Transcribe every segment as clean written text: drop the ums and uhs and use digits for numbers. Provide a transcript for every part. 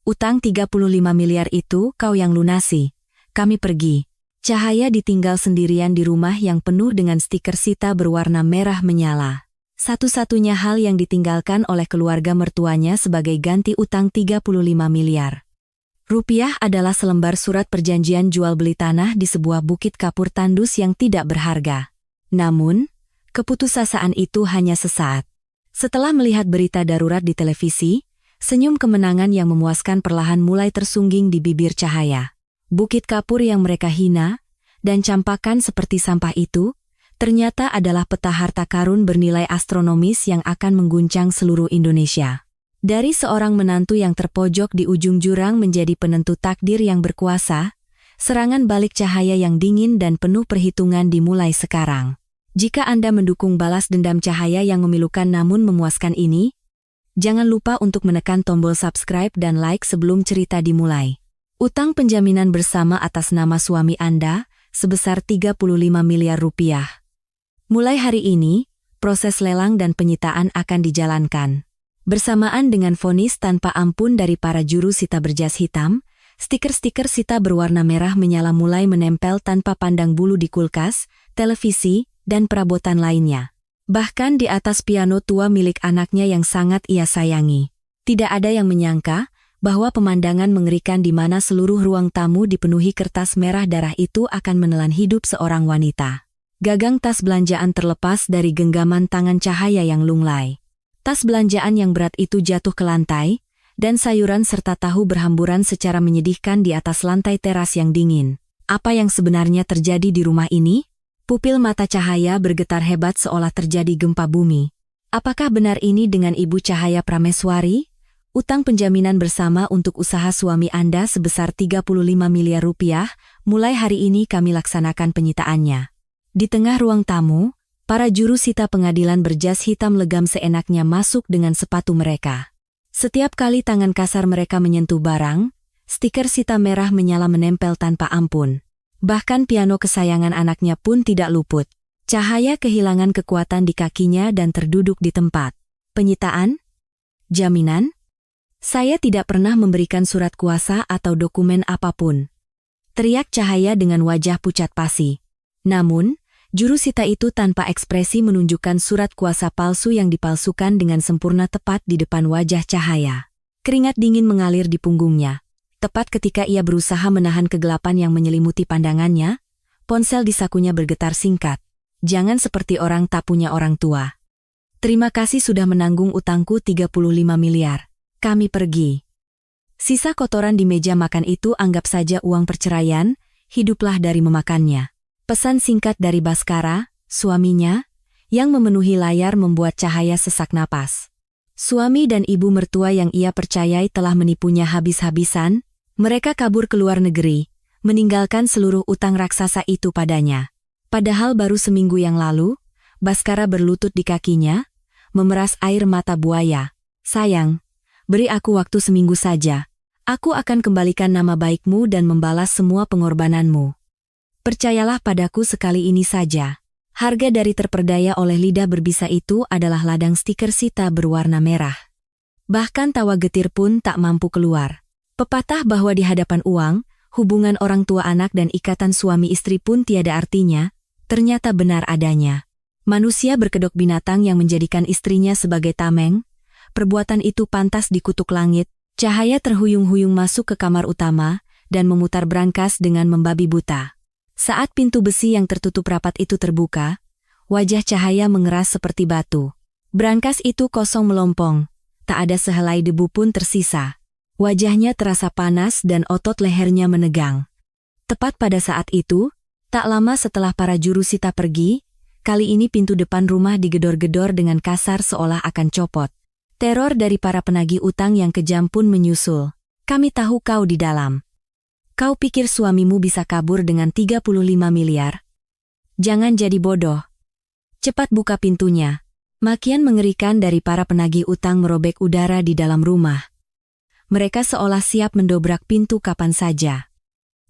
Utang 35 miliar itu kau yang lunasi. Kami pergi. Cahaya ditinggal sendirian di rumah yang penuh dengan stiker Sita berwarna merah menyala. Satu-satunya hal yang ditinggalkan oleh keluarga mertuanya sebagai ganti utang 35 miliar rupiah adalah selembar surat perjanjian jual beli tanah di sebuah bukit kapur tandus yang tidak berharga. Namun, keputusasaan itu hanya sesaat. Setelah melihat berita darurat di televisi, senyum kemenangan yang memuaskan perlahan mulai tersungging di bibir Cahaya. Bukit kapur yang mereka hina dan campakkan seperti sampah itu, ternyata adalah peta harta karun bernilai astronomis yang akan mengguncang seluruh Indonesia. Dari seorang menantu yang terpojok di ujung jurang menjadi penentu takdir yang berkuasa, serangan balik Cahaya yang dingin dan penuh perhitungan dimulai sekarang. Jika Anda mendukung balas dendam Cahaya yang memilukan namun memuaskan ini, jangan lupa untuk menekan tombol subscribe dan like sebelum cerita dimulai. Utang penjaminan bersama atas nama suami Anda sebesar 35 miliar rupiah. Mulai hari ini, proses lelang dan penyitaan akan dijalankan. Bersamaan dengan vonis tanpa ampun dari para juru Sita berjas hitam, stiker-stiker Sita berwarna merah menyala mulai menempel tanpa pandang bulu di kulkas, televisi, dan perabotan lainnya. Bahkan di atas piano tua milik anaknya yang sangat ia sayangi. Tidak ada yang menyangka bahwa pemandangan mengerikan di mana seluruh ruang tamu dipenuhi kertas merah darah itu akan menelan hidup seorang wanita. Gagang tas belanjaan terlepas dari genggaman tangan Cahaya yang lunglai. Tas belanjaan yang berat itu jatuh ke lantai, dan sayuran serta tahu berhamburan secara menyedihkan di atas lantai teras yang dingin. Apa yang sebenarnya terjadi di rumah ini? Pupil mata Cahaya bergetar hebat seolah terjadi gempa bumi. Apakah benar ini dengan Ibu Cahaya Prameswari? Utang penjaminan bersama untuk usaha suami Anda sebesar 35 miliar rupiah, mulai hari ini kami laksanakan penyitaannya. Di tengah ruang tamu, para juru Sita pengadilan berjas hitam legam seenaknya masuk dengan sepatu mereka. Setiap kali tangan kasar mereka menyentuh barang, stiker Sita merah menyala menempel tanpa ampun. Bahkan piano kesayangan anaknya pun tidak luput. Cahaya kehilangan kekuatan di kakinya dan terduduk di tempat. Penyitaan? Jaminan? Saya tidak pernah memberikan surat kuasa atau dokumen apapun. Teriak Cahaya dengan wajah pucat pasi. Namun, juru Sita itu tanpa ekspresi menunjukkan surat kuasa palsu yang dipalsukan dengan sempurna tepat di depan wajah Cahaya. Keringat dingin mengalir di punggungnya. Tepat ketika ia berusaha menahan kegelapan yang menyelimuti pandangannya, ponsel di sakunya bergetar singkat. Jangan seperti orang tak punya orang tua. Terima kasih sudah menanggung utangku 35 miliar. Kami pergi. Sisa kotoran di meja makan itu anggap saja uang perceraian, hiduplah dari memakannya. Pesan singkat dari Baskara, suaminya, yang memenuhi layar membuat Cahaya sesak napas. Suami dan ibu mertua yang ia percayai telah menipunya habis-habisan, mereka kabur ke luar negeri, meninggalkan seluruh utang raksasa itu padanya. Padahal baru seminggu yang lalu, Baskara berlutut di kakinya, memeras air mata buaya. Sayang, beri aku waktu seminggu saja. Aku akan kembalikan nama baikmu dan membalas semua pengorbananmu. Percayalah padaku sekali ini saja. Harga dari terperdaya oleh lidah berbisa itu adalah ladang stiker Sita berwarna merah. Bahkan tawa getir pun tak mampu keluar. Pepatah bahwa di hadapan uang, hubungan orang tua anak dan ikatan suami istri pun tiada artinya, ternyata benar adanya. Manusia berkedok binatang yang menjadikan istrinya sebagai tameng. Perbuatan itu pantas dikutuk langit. Cahaya terhuyung-huyung masuk ke kamar utama dan memutar brankas dengan membabi buta. Saat pintu besi yang tertutup rapat itu terbuka, wajah Cahaya mengeras seperti batu. Brankas itu kosong melompong, tak ada sehelai debu pun tersisa. Wajahnya terasa panas dan otot lehernya menegang. Tepat pada saat itu, tak lama setelah para juru Sita pergi, kali ini pintu depan rumah digedor-gedor dengan kasar seolah akan copot. Teror dari para penagih utang yang kejam pun menyusul. Kami tahu kau di dalam. Kau pikir suamimu bisa kabur dengan 35 miliar? Jangan jadi bodoh. Cepat buka pintunya. Makian mengerikan dari para penagih utang merobek udara di dalam rumah. Mereka seolah siap mendobrak pintu kapan saja.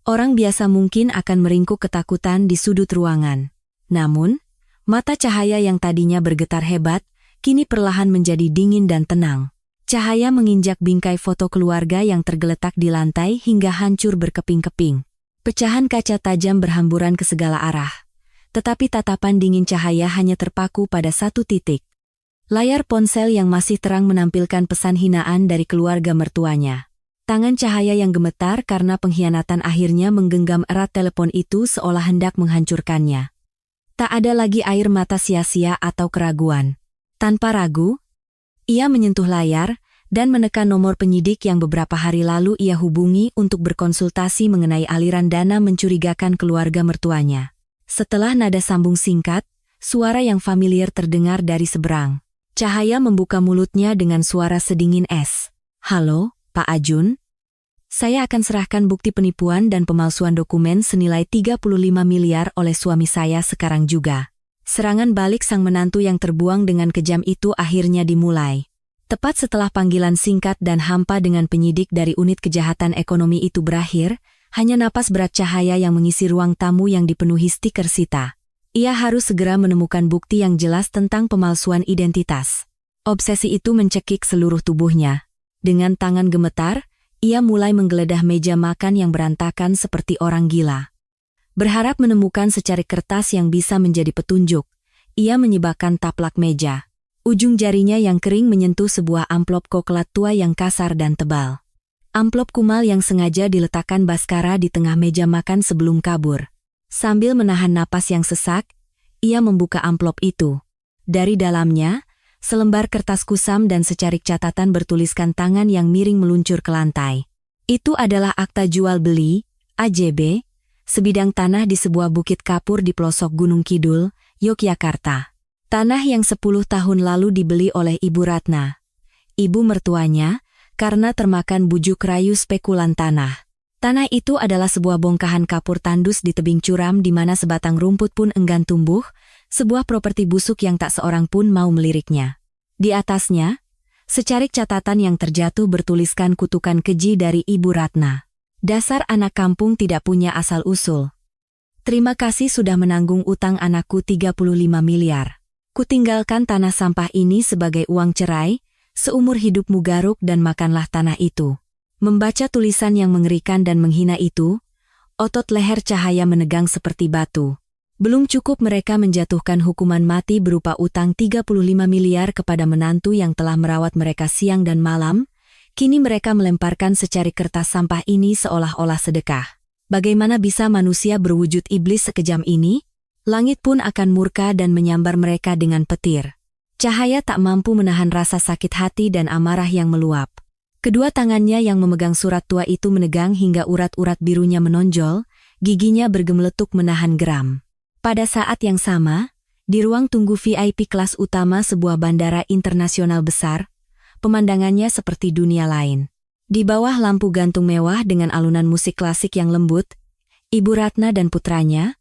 Orang biasa mungkin akan meringkuk ketakutan di sudut ruangan. Namun, mata Cahaya yang tadinya bergetar hebat, kini perlahan menjadi dingin dan tenang. Cahaya menginjak bingkai foto keluarga yang tergeletak di lantai hingga hancur berkeping-keping. Pecahan kaca tajam berhamburan ke segala arah. Tetapi tatapan dingin Cahaya hanya terpaku pada satu titik. Layar ponsel yang masih terang menampilkan pesan hinaan dari keluarga mertuanya. Tangan Cahaya yang gemetar karena pengkhianatan akhirnya menggenggam erat telepon itu seolah hendak menghancurkannya. Tak ada lagi air mata sia-sia atau keraguan. Tanpa ragu, ia menyentuh layar dan menekan nomor penyidik yang beberapa hari lalu ia hubungi untuk berkonsultasi mengenai aliran dana mencurigakan keluarga mertuanya. Setelah nada sambung singkat, suara yang familiar terdengar dari seberang. Cahaya membuka mulutnya dengan suara sedingin es. "Halo, Pak Ajun. Saya akan serahkan bukti penipuan dan pemalsuan dokumen senilai 35 miliar oleh suami saya sekarang juga." Serangan balik sang menantu yang terbuang dengan kejam itu akhirnya dimulai. Tepat setelah panggilan singkat dan hampa dengan penyidik dari unit kejahatan ekonomi itu berakhir, hanya napas berat Cahaya yang mengisi ruang tamu yang dipenuhi stiker Sita. Ia harus segera menemukan bukti yang jelas tentang pemalsuan identitas. Obsesi itu mencekik seluruh tubuhnya. Dengan tangan gemetar, ia mulai menggeledah meja makan yang berantakan seperti orang gila. Berharap menemukan secarik kertas yang bisa menjadi petunjuk, ia menyibakkan taplak meja. Ujung jarinya yang kering menyentuh sebuah amplop coklat tua yang kasar dan tebal. Amplop kumal yang sengaja diletakkan Baskara di tengah meja makan sebelum kabur. Sambil menahan napas yang sesak, ia membuka amplop itu. Dari dalamnya, selembar kertas kusam dan secarik catatan bertuliskan tangan yang miring meluncur ke lantai. Itu adalah akta jual beli, AJB, sebidang tanah di sebuah bukit kapur di pelosok Gunung Kidul, Yogyakarta. Tanah yang 10 tahun lalu dibeli oleh Ibu Ratna, ibu mertuanya, karena termakan bujuk rayu spekulan tanah. Tanah itu adalah sebuah bongkahan kapur tandus di tebing curam di mana sebatang rumput pun enggan tumbuh, sebuah properti busuk yang tak seorang pun mau meliriknya. Di atasnya, secarik catatan yang terjatuh bertuliskan kutukan keji dari Ibu Ratna. "Dasar anak kampung tidak punya asal-usul. Terima kasih sudah menanggung utang anakku 35 miliar. Kutinggalkan tanah sampah ini sebagai uang cerai, seumur hidupmu garuk dan makanlah tanah itu." Membaca tulisan yang mengerikan dan menghina itu, otot leher Cahaya menegang seperti batu. Belum cukup mereka menjatuhkan hukuman mati berupa utang 35 miliar kepada menantu yang telah merawat mereka siang dan malam, kini mereka melemparkan secarik kertas sampah ini seolah-olah sedekah. Bagaimana bisa manusia berwujud iblis sekejam ini? Langit pun akan murka dan menyambar mereka dengan petir. Cahaya tak mampu menahan rasa sakit hati dan amarah yang meluap. Kedua tangannya yang memegang surat tua itu menegang hingga urat-urat birunya menonjol, giginya bergemeletuk menahan geram. Pada saat yang sama, di ruang tunggu VIP kelas utama sebuah bandara internasional besar, pemandangannya seperti dunia lain. Di bawah lampu gantung mewah dengan alunan musik klasik yang lembut, Ibu Ratna dan putranya,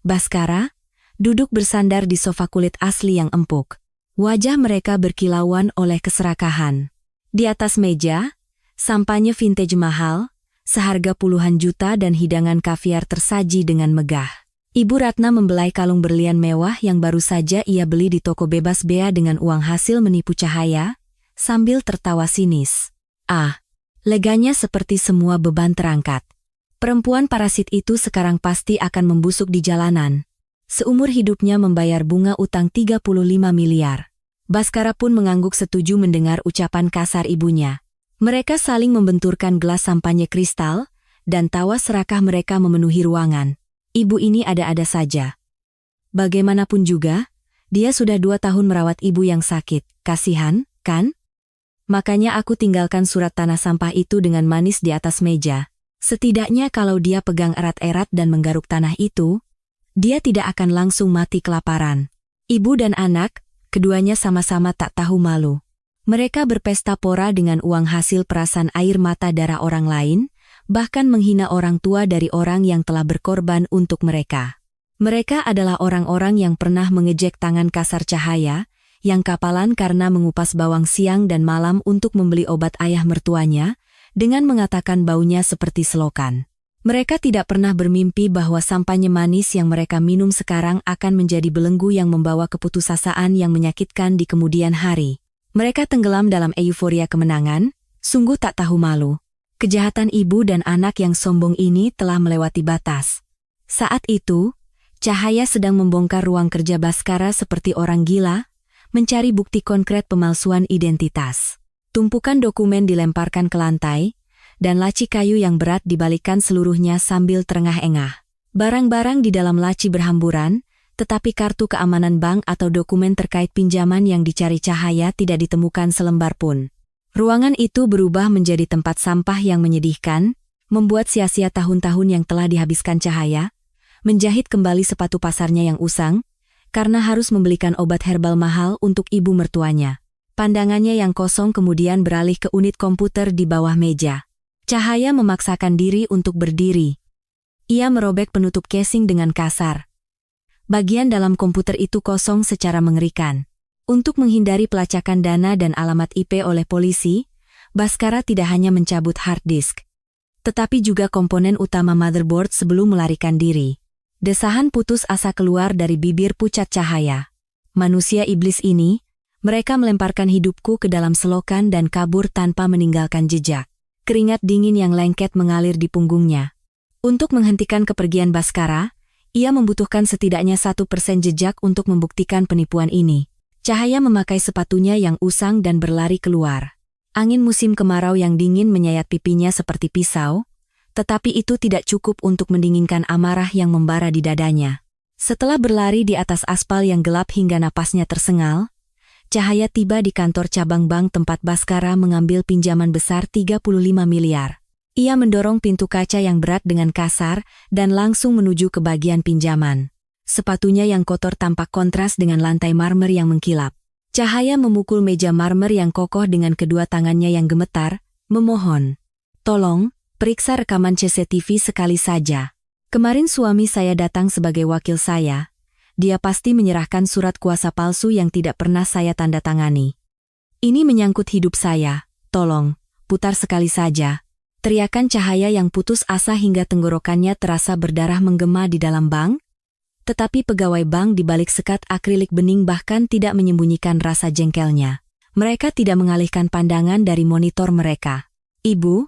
Baskara, duduk bersandar di sofa kulit asli yang empuk. Wajah mereka berkilauan oleh keserakahan. Di atas meja, sampanye vintage mahal, seharga puluhan juta dan hidangan kaviar tersaji dengan megah. Ibu Ratna membelai kalung berlian mewah yang baru saja ia beli di toko bebas bea dengan uang hasil menipu Cahaya, sambil tertawa sinis. Leganya seperti semua beban terangkat. Perempuan parasit itu sekarang pasti akan membusuk di jalanan. Seumur hidupnya membayar bunga utang 35 miliar. Baskara pun mengangguk setuju mendengar ucapan kasar ibunya. Mereka saling membenturkan gelas sampanye kristal, dan tawa serakah mereka memenuhi ruangan. Ibu ini ada-ada saja. Bagaimanapun juga, dia sudah 2 tahun merawat ibu yang sakit. Kasihan, kan? Makanya aku tinggalkan surat tanah sampah itu dengan manis di atas meja. Setidaknya kalau dia pegang erat-erat dan menggaruk tanah itu, dia tidak akan langsung mati kelaparan. Ibu dan anak, keduanya sama-sama tak tahu malu. Mereka berpesta pora dengan uang hasil perasan air mata darah orang lain, bahkan menghina orang tua dari orang yang telah berkorban untuk mereka. Mereka adalah orang-orang yang pernah mengejek tangan kasar Cahaya, yang kapalan karena mengupas bawang siang dan malam untuk membeli obat ayah mertuanya, dengan mengatakan baunya seperti selokan. Mereka tidak pernah bermimpi bahwa sampanye manis yang mereka minum sekarang akan menjadi belenggu yang membawa keputusasaan yang menyakitkan di kemudian hari. Mereka tenggelam dalam euforia kemenangan, sungguh tak tahu malu. Kejahatan ibu dan anak yang sombong ini telah melewati batas. Saat itu, Cahaya sedang membongkar ruang kerja Baskara seperti orang gila, mencari bukti konkret pemalsuan identitas. Tumpukan dokumen dilemparkan ke lantai, dan laci kayu yang berat dibalikkan seluruhnya sambil terengah-engah. Barang-barang di dalam laci berhamburan, tetapi kartu keamanan bank atau dokumen terkait pinjaman yang dicari Cahaya tidak ditemukan selembar pun. Ruangan itu berubah menjadi tempat sampah yang menyedihkan, membuat sia-sia tahun-tahun yang telah dihabiskan Cahaya, menjahit kembali sepatu pasarnya yang usang, karena harus membelikan obat herbal mahal untuk ibu mertuanya. Pandangannya yang kosong kemudian beralih ke unit komputer di bawah meja. Cahaya memaksakan diri untuk berdiri. Ia merobek penutup casing dengan kasar. Bagian dalam komputer itu kosong secara mengerikan. Untuk menghindari pelacakan dana dan alamat IP oleh polisi, Baskara tidak hanya mencabut hard disk, tetapi juga komponen utama motherboard sebelum melarikan diri. Desahan putus asa keluar dari bibir pucat Cahaya. Manusia iblis ini, mereka melemparkan hidupku ke dalam selokan dan kabur tanpa meninggalkan jejak. Keringat dingin yang lengket mengalir di punggungnya. Untuk menghentikan kepergian Baskara, ia membutuhkan setidaknya 1% jejak untuk membuktikan penipuan ini. Cahaya memakai sepatunya yang usang dan berlari keluar. Angin musim kemarau yang dingin menyayat pipinya seperti pisau, tetapi itu tidak cukup untuk mendinginkan amarah yang membara di dadanya. Setelah berlari di atas aspal yang gelap hingga napasnya tersengal, Cahaya tiba di kantor cabang bank tempat Baskara mengambil pinjaman besar 35 miliar. Ia mendorong pintu kaca yang berat dengan kasar dan langsung menuju ke bagian pinjaman. Sepatunya yang kotor tampak kontras dengan lantai marmer yang mengkilap. Cahaya memukul meja marmer yang kokoh dengan kedua tangannya yang gemetar, memohon, "Tolong, periksa rekaman CCTV sekali saja. Kemarin suami saya datang sebagai wakil saya. Dia pasti menyerahkan surat kuasa palsu yang tidak pernah saya tanda tangani. Ini menyangkut hidup saya. Tolong, putar sekali saja." Teriakan Cahaya yang putus asa hingga tenggorokannya terasa berdarah menggema di dalam bank. Tetapi pegawai bank di balik sekat akrilik bening bahkan tidak menyembunyikan rasa jengkelnya. Mereka tidak mengalihkan pandangan dari monitor mereka. "Ibu,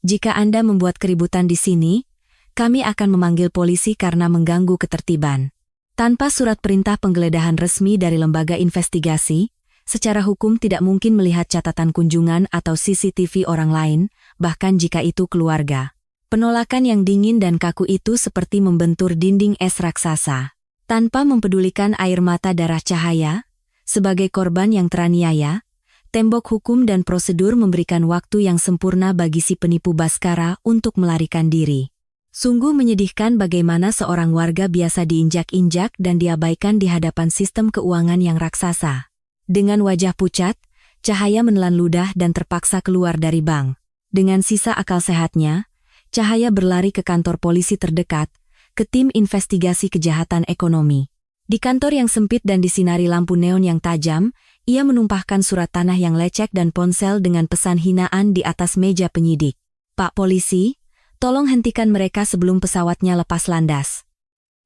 jika Anda membuat keributan di sini, kami akan memanggil polisi karena mengganggu ketertiban." Tanpa surat perintah penggeledahan resmi dari lembaga investigasi, secara hukum tidak mungkin melihat catatan kunjungan atau CCTV orang lain, bahkan jika itu keluarga. Penolakan yang dingin dan kaku itu seperti membentur dinding es raksasa. Tanpa mempedulikan air mata darah Cahaya, sebagai korban yang teraniaya, tembok hukum dan prosedur memberikan waktu yang sempurna bagi si penipu Baskara untuk melarikan diri. Sungguh menyedihkan bagaimana seorang warga biasa diinjak-injak dan diabaikan di hadapan sistem keuangan yang raksasa. Dengan wajah pucat, Cahaya menelan ludah dan terpaksa keluar dari bank. Dengan sisa akal sehatnya, Cahaya berlari ke kantor polisi terdekat, ke tim investigasi kejahatan ekonomi. Di kantor yang sempit dan disinari lampu neon yang tajam, ia menumpahkan surat tanah yang lecek dan ponsel dengan pesan hinaan di atas meja penyidik. "Pak Polisi, tolong hentikan mereka sebelum pesawatnya lepas landas.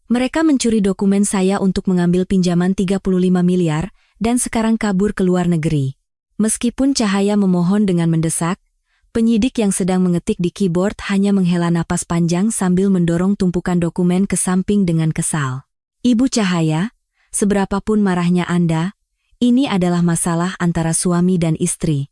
Mereka mencuri dokumen saya untuk mengambil pinjaman 35 miliar dan sekarang kabur ke luar negeri." Meskipun Cahaya memohon dengan mendesak, penyidik yang sedang mengetik di keyboard hanya menghela napas panjang sambil mendorong tumpukan dokumen ke samping dengan kesal. "Ibu Cahaya, seberapapun marahnya Anda, ini adalah masalah antara suami dan istri.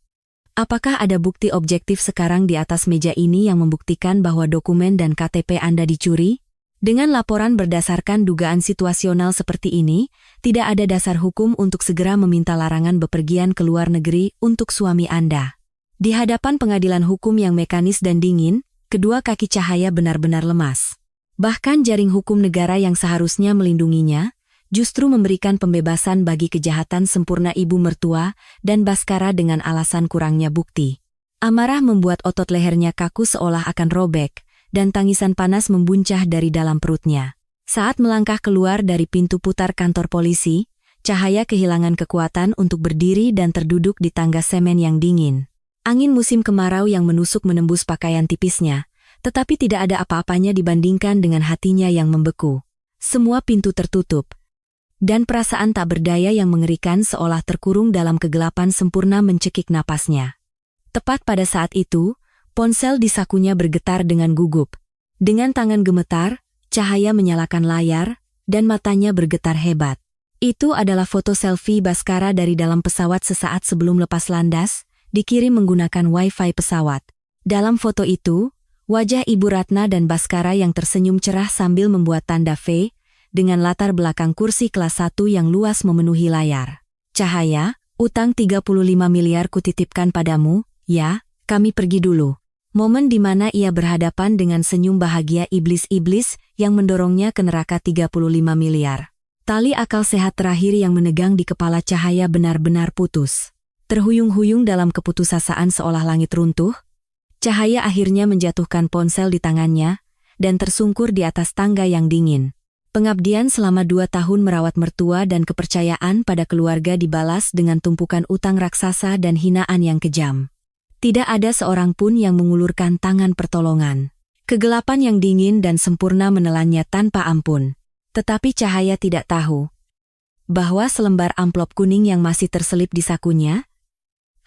Apakah ada bukti objektif sekarang di atas meja ini yang membuktikan bahwa dokumen dan KTP Anda dicuri? Dengan laporan berdasarkan dugaan situasional seperti ini, tidak ada dasar hukum untuk segera meminta larangan bepergian ke luar negeri untuk suami Anda." Di hadapan pengadilan hukum yang mekanis dan dingin, kedua kaki Cahaya benar-benar lemas. Bahkan jaring hukum negara yang seharusnya melindunginya, justru memberikan pembebasan bagi kejahatan sempurna ibu mertua dan Baskara dengan alasan kurangnya bukti. Amarah membuat otot lehernya kaku seolah akan robek, dan tangisan panas membuncah dari dalam perutnya. Saat melangkah keluar dari pintu putar kantor polisi, Cahaya kehilangan kekuatan untuk berdiri dan terduduk di tangga semen yang dingin. Angin musim kemarau yang menusuk menembus pakaian tipisnya, tetapi tidak ada apa-apanya dibandingkan dengan hatinya yang membeku. Semua pintu tertutup. Dan perasaan tak berdaya yang mengerikan seolah terkurung dalam kegelapan sempurna mencekik napasnya. Tepat pada saat itu, ponsel di sakunya bergetar dengan gugup. Dengan tangan gemetar, Cahaya menyalakan layar, dan matanya bergetar hebat. Itu adalah foto selfie Baskara dari dalam pesawat sesaat sebelum lepas landas, dikirim menggunakan Wi-Fi pesawat. Dalam foto itu, wajah Ibu Ratna dan Baskara yang tersenyum cerah sambil membuat tanda V, dengan latar belakang kursi kelas 1 yang luas memenuhi layar. Cahaya, utang 35 miliar kutitipkan padamu, ya, kami pergi dulu. Momen di mana ia berhadapan dengan senyum bahagia iblis-iblis yang mendorongnya ke neraka 35 miliar. Tali akal sehat terakhir yang menegang di kepala Cahaya benar-benar putus. Terhuyung-huyung dalam keputusasaan seolah langit runtuh, Cahaya akhirnya menjatuhkan ponsel di tangannya, dan tersungkur di atas tangga yang dingin. Pengabdian selama 2 tahun merawat mertua dan kepercayaan pada keluarga dibalas dengan tumpukan utang raksasa dan hinaan yang kejam. Tidak ada seorang pun yang mengulurkan tangan pertolongan. Kegelapan yang dingin dan sempurna menelannya tanpa ampun. Tetapi Cahaya tidak tahu bahwa selembar amplop kuning yang masih terselip di sakunya,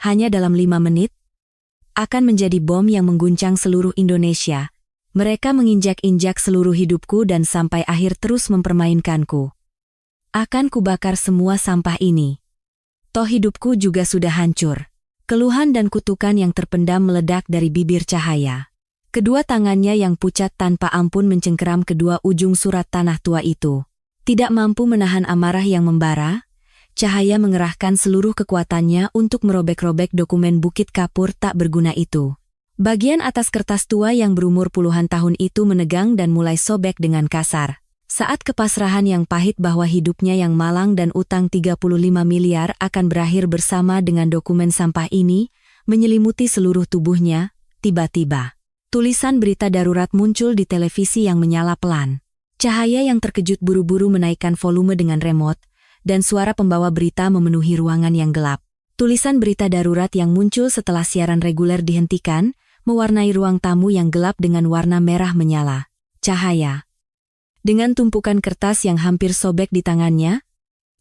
hanya dalam 5 menit, akan menjadi bom yang mengguncang seluruh Indonesia. Mereka menginjak-injak seluruh hidupku dan sampai akhir terus mempermainkanku. Akan kubakar semua sampah ini. Toh hidupku juga sudah hancur. Keluhan dan kutukan yang terpendam meledak dari bibir Cahaya. Kedua tangannya yang pucat tanpa ampun mencengkeram kedua ujung surat tanah tua itu. Tidak mampu menahan amarah yang membara, Cahaya mengerahkan seluruh kekuatannya untuk merobek-robek dokumen Bukit Kapur tak berguna itu. Bagian atas kertas tua yang berumur puluhan tahun itu menegang dan mulai sobek dengan kasar. Saat kepasrahan yang pahit bahwa hidupnya yang malang dan utang 35 miliar akan berakhir bersama dengan dokumen sampah ini, menyelimuti seluruh tubuhnya, tiba-tiba. Tulisan berita darurat muncul di televisi yang menyala pelan. Cahaya yang terkejut buru-buru menaikkan volume dengan remote, dan suara pembawa berita memenuhi ruangan yang gelap. Tulisan berita darurat yang muncul setelah siaran reguler dihentikan, mewarnai ruang tamu yang gelap dengan warna merah menyala. Cahaya, dengan tumpukan kertas yang hampir sobek di tangannya,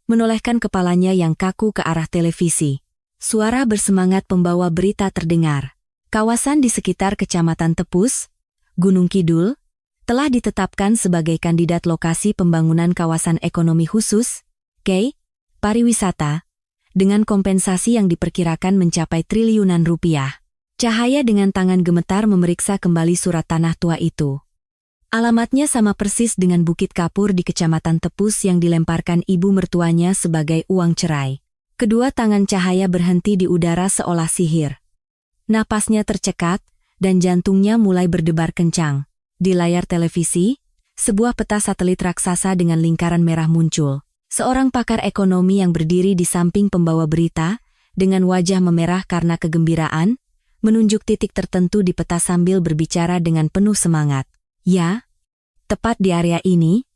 menolehkan kepalanya yang kaku ke arah televisi. Suara bersemangat pembawa berita terdengar. Kawasan di sekitar Kecamatan Tepus, Gunung Kidul, telah ditetapkan sebagai kandidat lokasi pembangunan kawasan ekonomi khusus, KEI, pariwisata, dengan kompensasi yang diperkirakan mencapai triliunan rupiah. Cahaya dengan tangan gemetar memeriksa kembali surat tanah tua itu. Alamatnya sama persis dengan Bukit Kapur di Kecamatan Tepus yang dilemparkan ibu mertuanya sebagai uang cerai. Kedua tangan Cahaya berhenti di udara seolah sihir. Napasnya tercekat, dan jantungnya mulai berdebar kencang. Di layar televisi, sebuah peta satelit raksasa dengan lingkaran merah muncul. Seorang pakar ekonomi yang berdiri di samping pembawa berita, dengan wajah memerah karena kegembiraan, menunjuk titik tertentu di peta sambil berbicara dengan penuh semangat. Ya, tepat di area ini.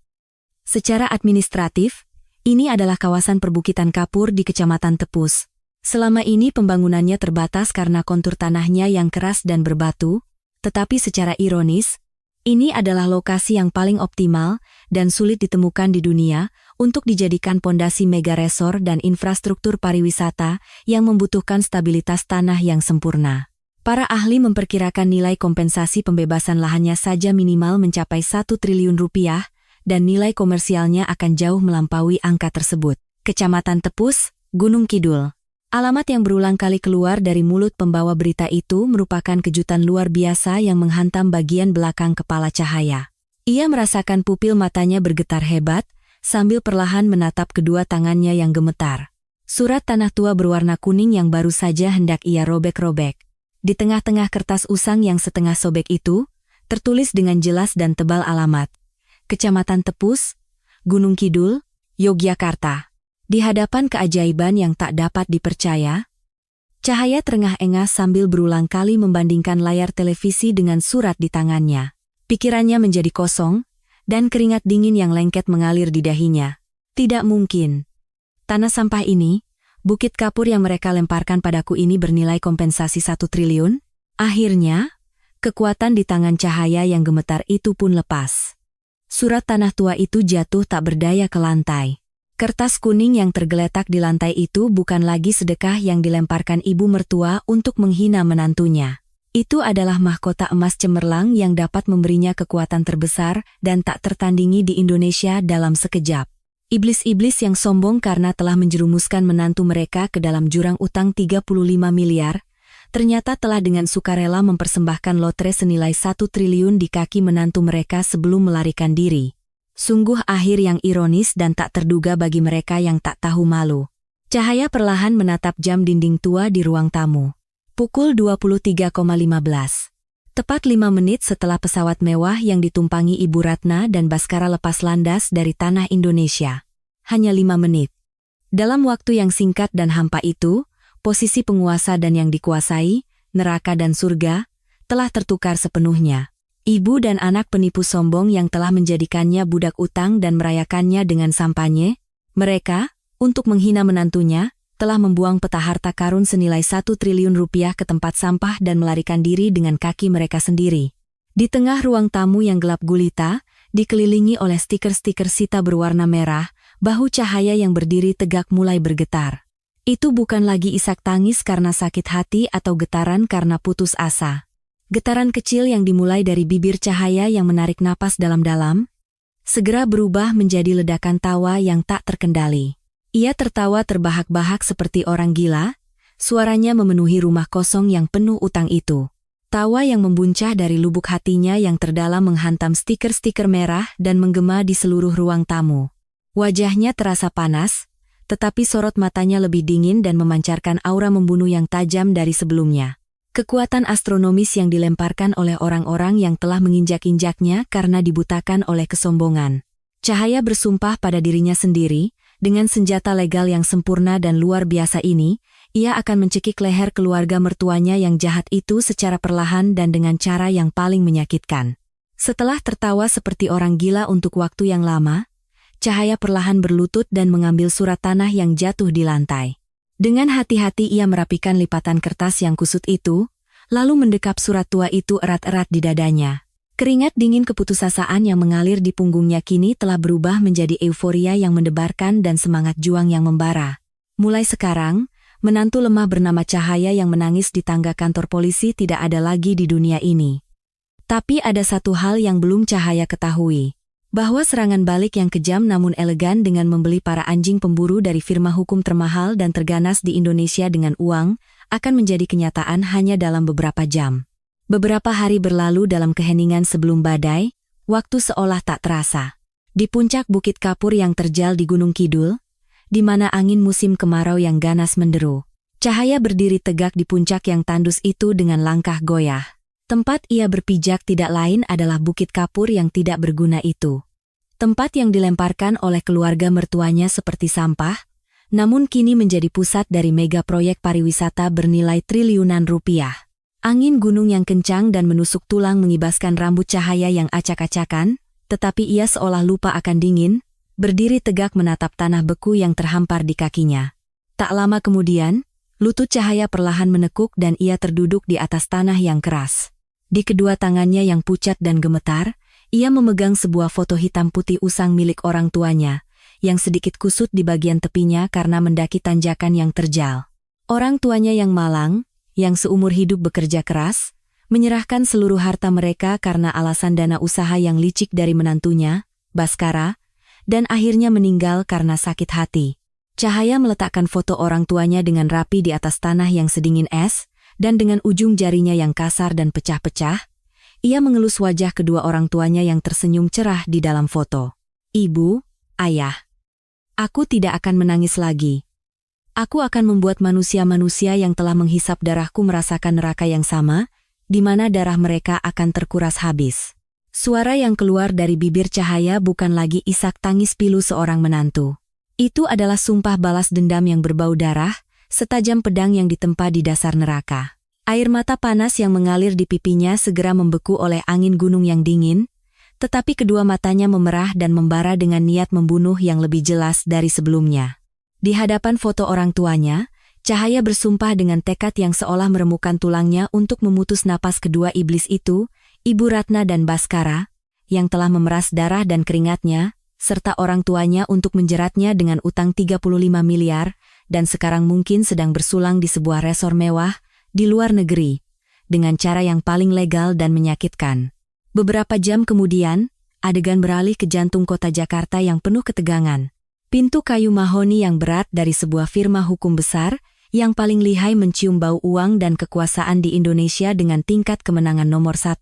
Secara administratif, ini adalah kawasan perbukitan kapur di Kecamatan Tepus. Selama ini pembangunannya terbatas karena kontur tanahnya yang keras dan berbatu, tetapi secara ironis, ini adalah lokasi yang paling optimal dan sulit ditemukan di dunia untuk dijadikan pondasi mega resor dan infrastruktur pariwisata yang membutuhkan stabilitas tanah yang sempurna. Para ahli memperkirakan nilai kompensasi pembebasan lahannya saja minimal mencapai 1 triliun rupiah, dan nilai komersialnya akan jauh melampaui angka tersebut. Kecamatan Tepus, Gunung Kidul. Alamat yang berulang kali keluar dari mulut pembawa berita itu merupakan kejutan luar biasa yang menghantam bagian belakang kepala Cahaya. Ia merasakan pupil matanya bergetar hebat, sambil perlahan menatap kedua tangannya yang gemetar. Surat tanah tua berwarna kuning yang baru saja hendak ia robek-robek. Di tengah-tengah kertas usang yang setengah sobek itu, tertulis dengan jelas dan tebal alamat. Kecamatan Tepus, Gunung Kidul, Yogyakarta. Di hadapan keajaiban yang tak dapat dipercaya, Cahaya terengah-engah sambil berulang kali membandingkan layar televisi dengan surat di tangannya. Pikirannya menjadi kosong, dan keringat dingin yang lengket mengalir di dahinya. Tidak mungkin. Tanah sampah ini, Bukit Kapur yang mereka lemparkan padaku ini bernilai kompensasi 1 triliun? Akhirnya, kekuatan di tangan Cahaya yang gemetar itu pun lepas. Surat tanah tua itu jatuh tak berdaya ke lantai. Kertas kuning yang tergeletak di lantai itu bukan lagi sedekah yang dilemparkan ibu mertua untuk menghina menantunya. Itu adalah mahkota emas cemerlang yang dapat memberinya kekuatan terbesar dan tak tertandingi di Indonesia dalam sekejap. Iblis-iblis yang sombong karena telah menjerumuskan menantu mereka ke dalam jurang utang 35 miliar, ternyata telah dengan sukarela mempersembahkan lotre senilai 1 triliun di kaki menantu mereka sebelum melarikan diri. Sungguh akhir yang ironis dan tak terduga bagi mereka yang tak tahu malu. Cahaya perlahan menatap jam dinding tua di ruang tamu. Pukul 23.15. Tepat 5 menit setelah pesawat mewah yang ditumpangi Ibu Ratna dan Baskara lepas landas dari tanah Indonesia. Hanya 5 menit. Dalam waktu yang singkat dan hampa itu, posisi penguasa dan yang dikuasai, neraka dan surga, telah tertukar sepenuhnya. Ibu dan anak penipu sombong yang telah menjadikannya budak utang dan merayakannya dengan sampanye, mereka, untuk menghina menantunya, telah membuang peta harta karun senilai 1 triliun rupiah ke tempat sampah dan melarikan diri dengan kaki mereka sendiri. Di tengah ruang tamu yang gelap gulita, dikelilingi oleh stiker-stiker Sita berwarna merah, bahu Cahaya yang berdiri tegak mulai bergetar. Itu bukan lagi isak tangis karena sakit hati atau getaran karena putus asa. Getaran kecil yang dimulai dari bibir Cahaya yang menarik napas dalam-dalam, segera berubah menjadi ledakan tawa yang tak terkendali. Ia tertawa terbahak-bahak seperti orang gila, suaranya memenuhi rumah kosong yang penuh utang itu. Tawa yang membuncah dari lubuk hatinya yang terdalam menghantam stiker-stiker merah dan menggema di seluruh ruang tamu. Wajahnya terasa panas, tetapi sorot matanya lebih dingin dan memancarkan aura membunuh yang tajam dari sebelumnya. Kekuatan astronomis yang dilemparkan oleh orang-orang yang telah menginjak-injaknya karena dibutakan oleh kesombongan. Cahaya bersumpah pada dirinya sendiri, dengan senjata legal yang sempurna dan luar biasa ini, ia akan mencekik leher keluarga mertuanya yang jahat itu secara perlahan dan dengan cara yang paling menyakitkan. Setelah tertawa seperti orang gila untuk waktu yang lama, Cahaya perlahan berlutut dan mengambil surat tanah yang jatuh di lantai. Dengan hati-hati ia merapikan lipatan kertas yang kusut itu, lalu mendekap surat tua itu erat-erat di dadanya. Keringat dingin keputusasaan yang mengalir di punggungnya kini telah berubah menjadi euforia yang mendebarkan dan semangat juang yang membara. Mulai sekarang, menantu lemah bernama Cahaya yang menangis di tangga kantor polisi tidak ada lagi di dunia ini. Tapi ada satu hal yang belum Cahaya ketahui. Bahwa serangan balik yang kejam namun elegan dengan membeli para anjing pemburu dari firma hukum termahal dan terganas di Indonesia dengan uang, akan menjadi kenyataan hanya dalam beberapa jam. Beberapa hari berlalu dalam keheningan sebelum badai, waktu seolah tak terasa. Di puncak Bukit Kapur yang terjal di Gunung Kidul, di mana angin musim kemarau yang ganas menderu, Cahaya berdiri tegak di puncak yang tandus itu dengan langkah goyah. Tempat ia berpijak tidak lain adalah Bukit Kapur yang tidak berguna itu. Tempat yang dilemparkan oleh keluarga mertuanya seperti sampah, namun kini menjadi pusat dari mega proyek pariwisata bernilai triliunan rupiah. Angin gunung yang kencang dan menusuk tulang mengibaskan rambut Cahaya yang acak-acakan, tetapi ia seolah lupa akan dingin, berdiri tegak menatap tanah beku yang terhampar di kakinya. Tak lama kemudian, lutut Cahaya perlahan menekuk dan ia terduduk di atas tanah yang keras. Di kedua tangannya yang pucat dan gemetar, ia memegang sebuah foto hitam putih usang milik orang tuanya, yang sedikit kusut di bagian tepinya karena mendaki tanjakan yang terjal. Orang tuanya yang malang, yang seumur hidup bekerja keras, menyerahkan seluruh harta mereka karena alasan dana usaha yang licik dari menantunya, Baskara, dan akhirnya meninggal karena sakit hati. Cahaya meletakkan foto orang tuanya dengan rapi di atas tanah yang sedingin es, dan dengan ujung jarinya yang kasar dan pecah-pecah, ia mengelus wajah kedua orang tuanya yang tersenyum cerah di dalam foto. Ibu, ayah, aku tidak akan menangis lagi. Aku akan membuat manusia-manusia yang telah menghisap darahku merasakan neraka yang sama, di mana darah mereka akan terkuras habis. Suara yang keluar dari bibir Cahaya bukan lagi isak tangis pilu seorang menantu. Itu adalah sumpah balas dendam yang berbau darah, setajam pedang yang ditempa di dasar neraka. Air mata panas yang mengalir di pipinya segera membeku oleh angin gunung yang dingin, tetapi kedua matanya memerah dan membara dengan niat membunuh yang lebih jelas dari sebelumnya. Di hadapan foto orang tuanya, Cahaya bersumpah dengan tekad yang seolah meremukan tulangnya untuk memutus napas kedua iblis itu, Ibu Ratna dan Baskara, yang telah memeras darah dan keringatnya, serta orang tuanya untuk menjeratnya dengan utang 35 miliar, dan sekarang mungkin sedang bersulang di sebuah resor mewah di luar negeri, dengan cara yang paling legal dan menyakitkan. Beberapa jam kemudian, adegan beralih ke jantung kota Jakarta yang penuh ketegangan. Pintu kayu mahoni yang berat dari sebuah firma hukum besar, yang paling lihai mencium bau uang dan kekuasaan di Indonesia dengan tingkat kemenangan nomor 1,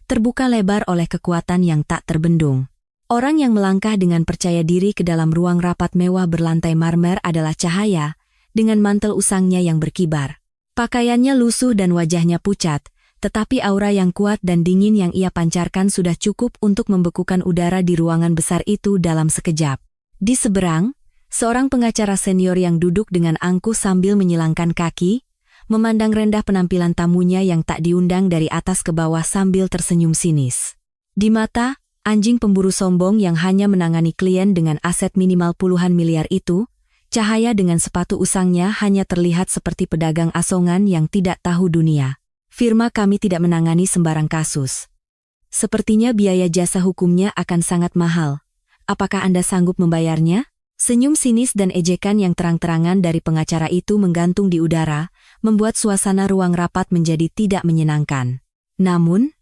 terbuka lebar oleh kekuatan yang tak terbendung. Orang yang melangkah dengan percaya diri ke dalam ruang rapat mewah berlantai marmer adalah Cahaya, dengan mantel usangnya yang berkibar. Pakaiannya lusuh dan wajahnya pucat, tetapi aura yang kuat dan dingin yang ia pancarkan sudah cukup untuk membekukan udara di ruangan besar itu dalam sekejap. Di seberang, seorang pengacara senior yang duduk dengan angkuh sambil menyilangkan kaki, memandang rendah penampilan tamunya yang tak diundang dari atas ke bawah sambil tersenyum sinis. Di mata, anjing pemburu sombong yang hanya menangani klien dengan aset minimal puluhan miliar itu, Cahaya dengan sepatu usangnya hanya terlihat seperti pedagang asongan yang tidak tahu dunia. Firma kami tidak menangani sembarang kasus. Sepertinya biaya jasa hukumnya akan sangat mahal. Apakah Anda sanggup membayarnya? Senyum sinis dan ejekan yang terang-terangan dari pengacara itu menggantung di udara, membuat suasana ruang rapat menjadi tidak menyenangkan. Namun,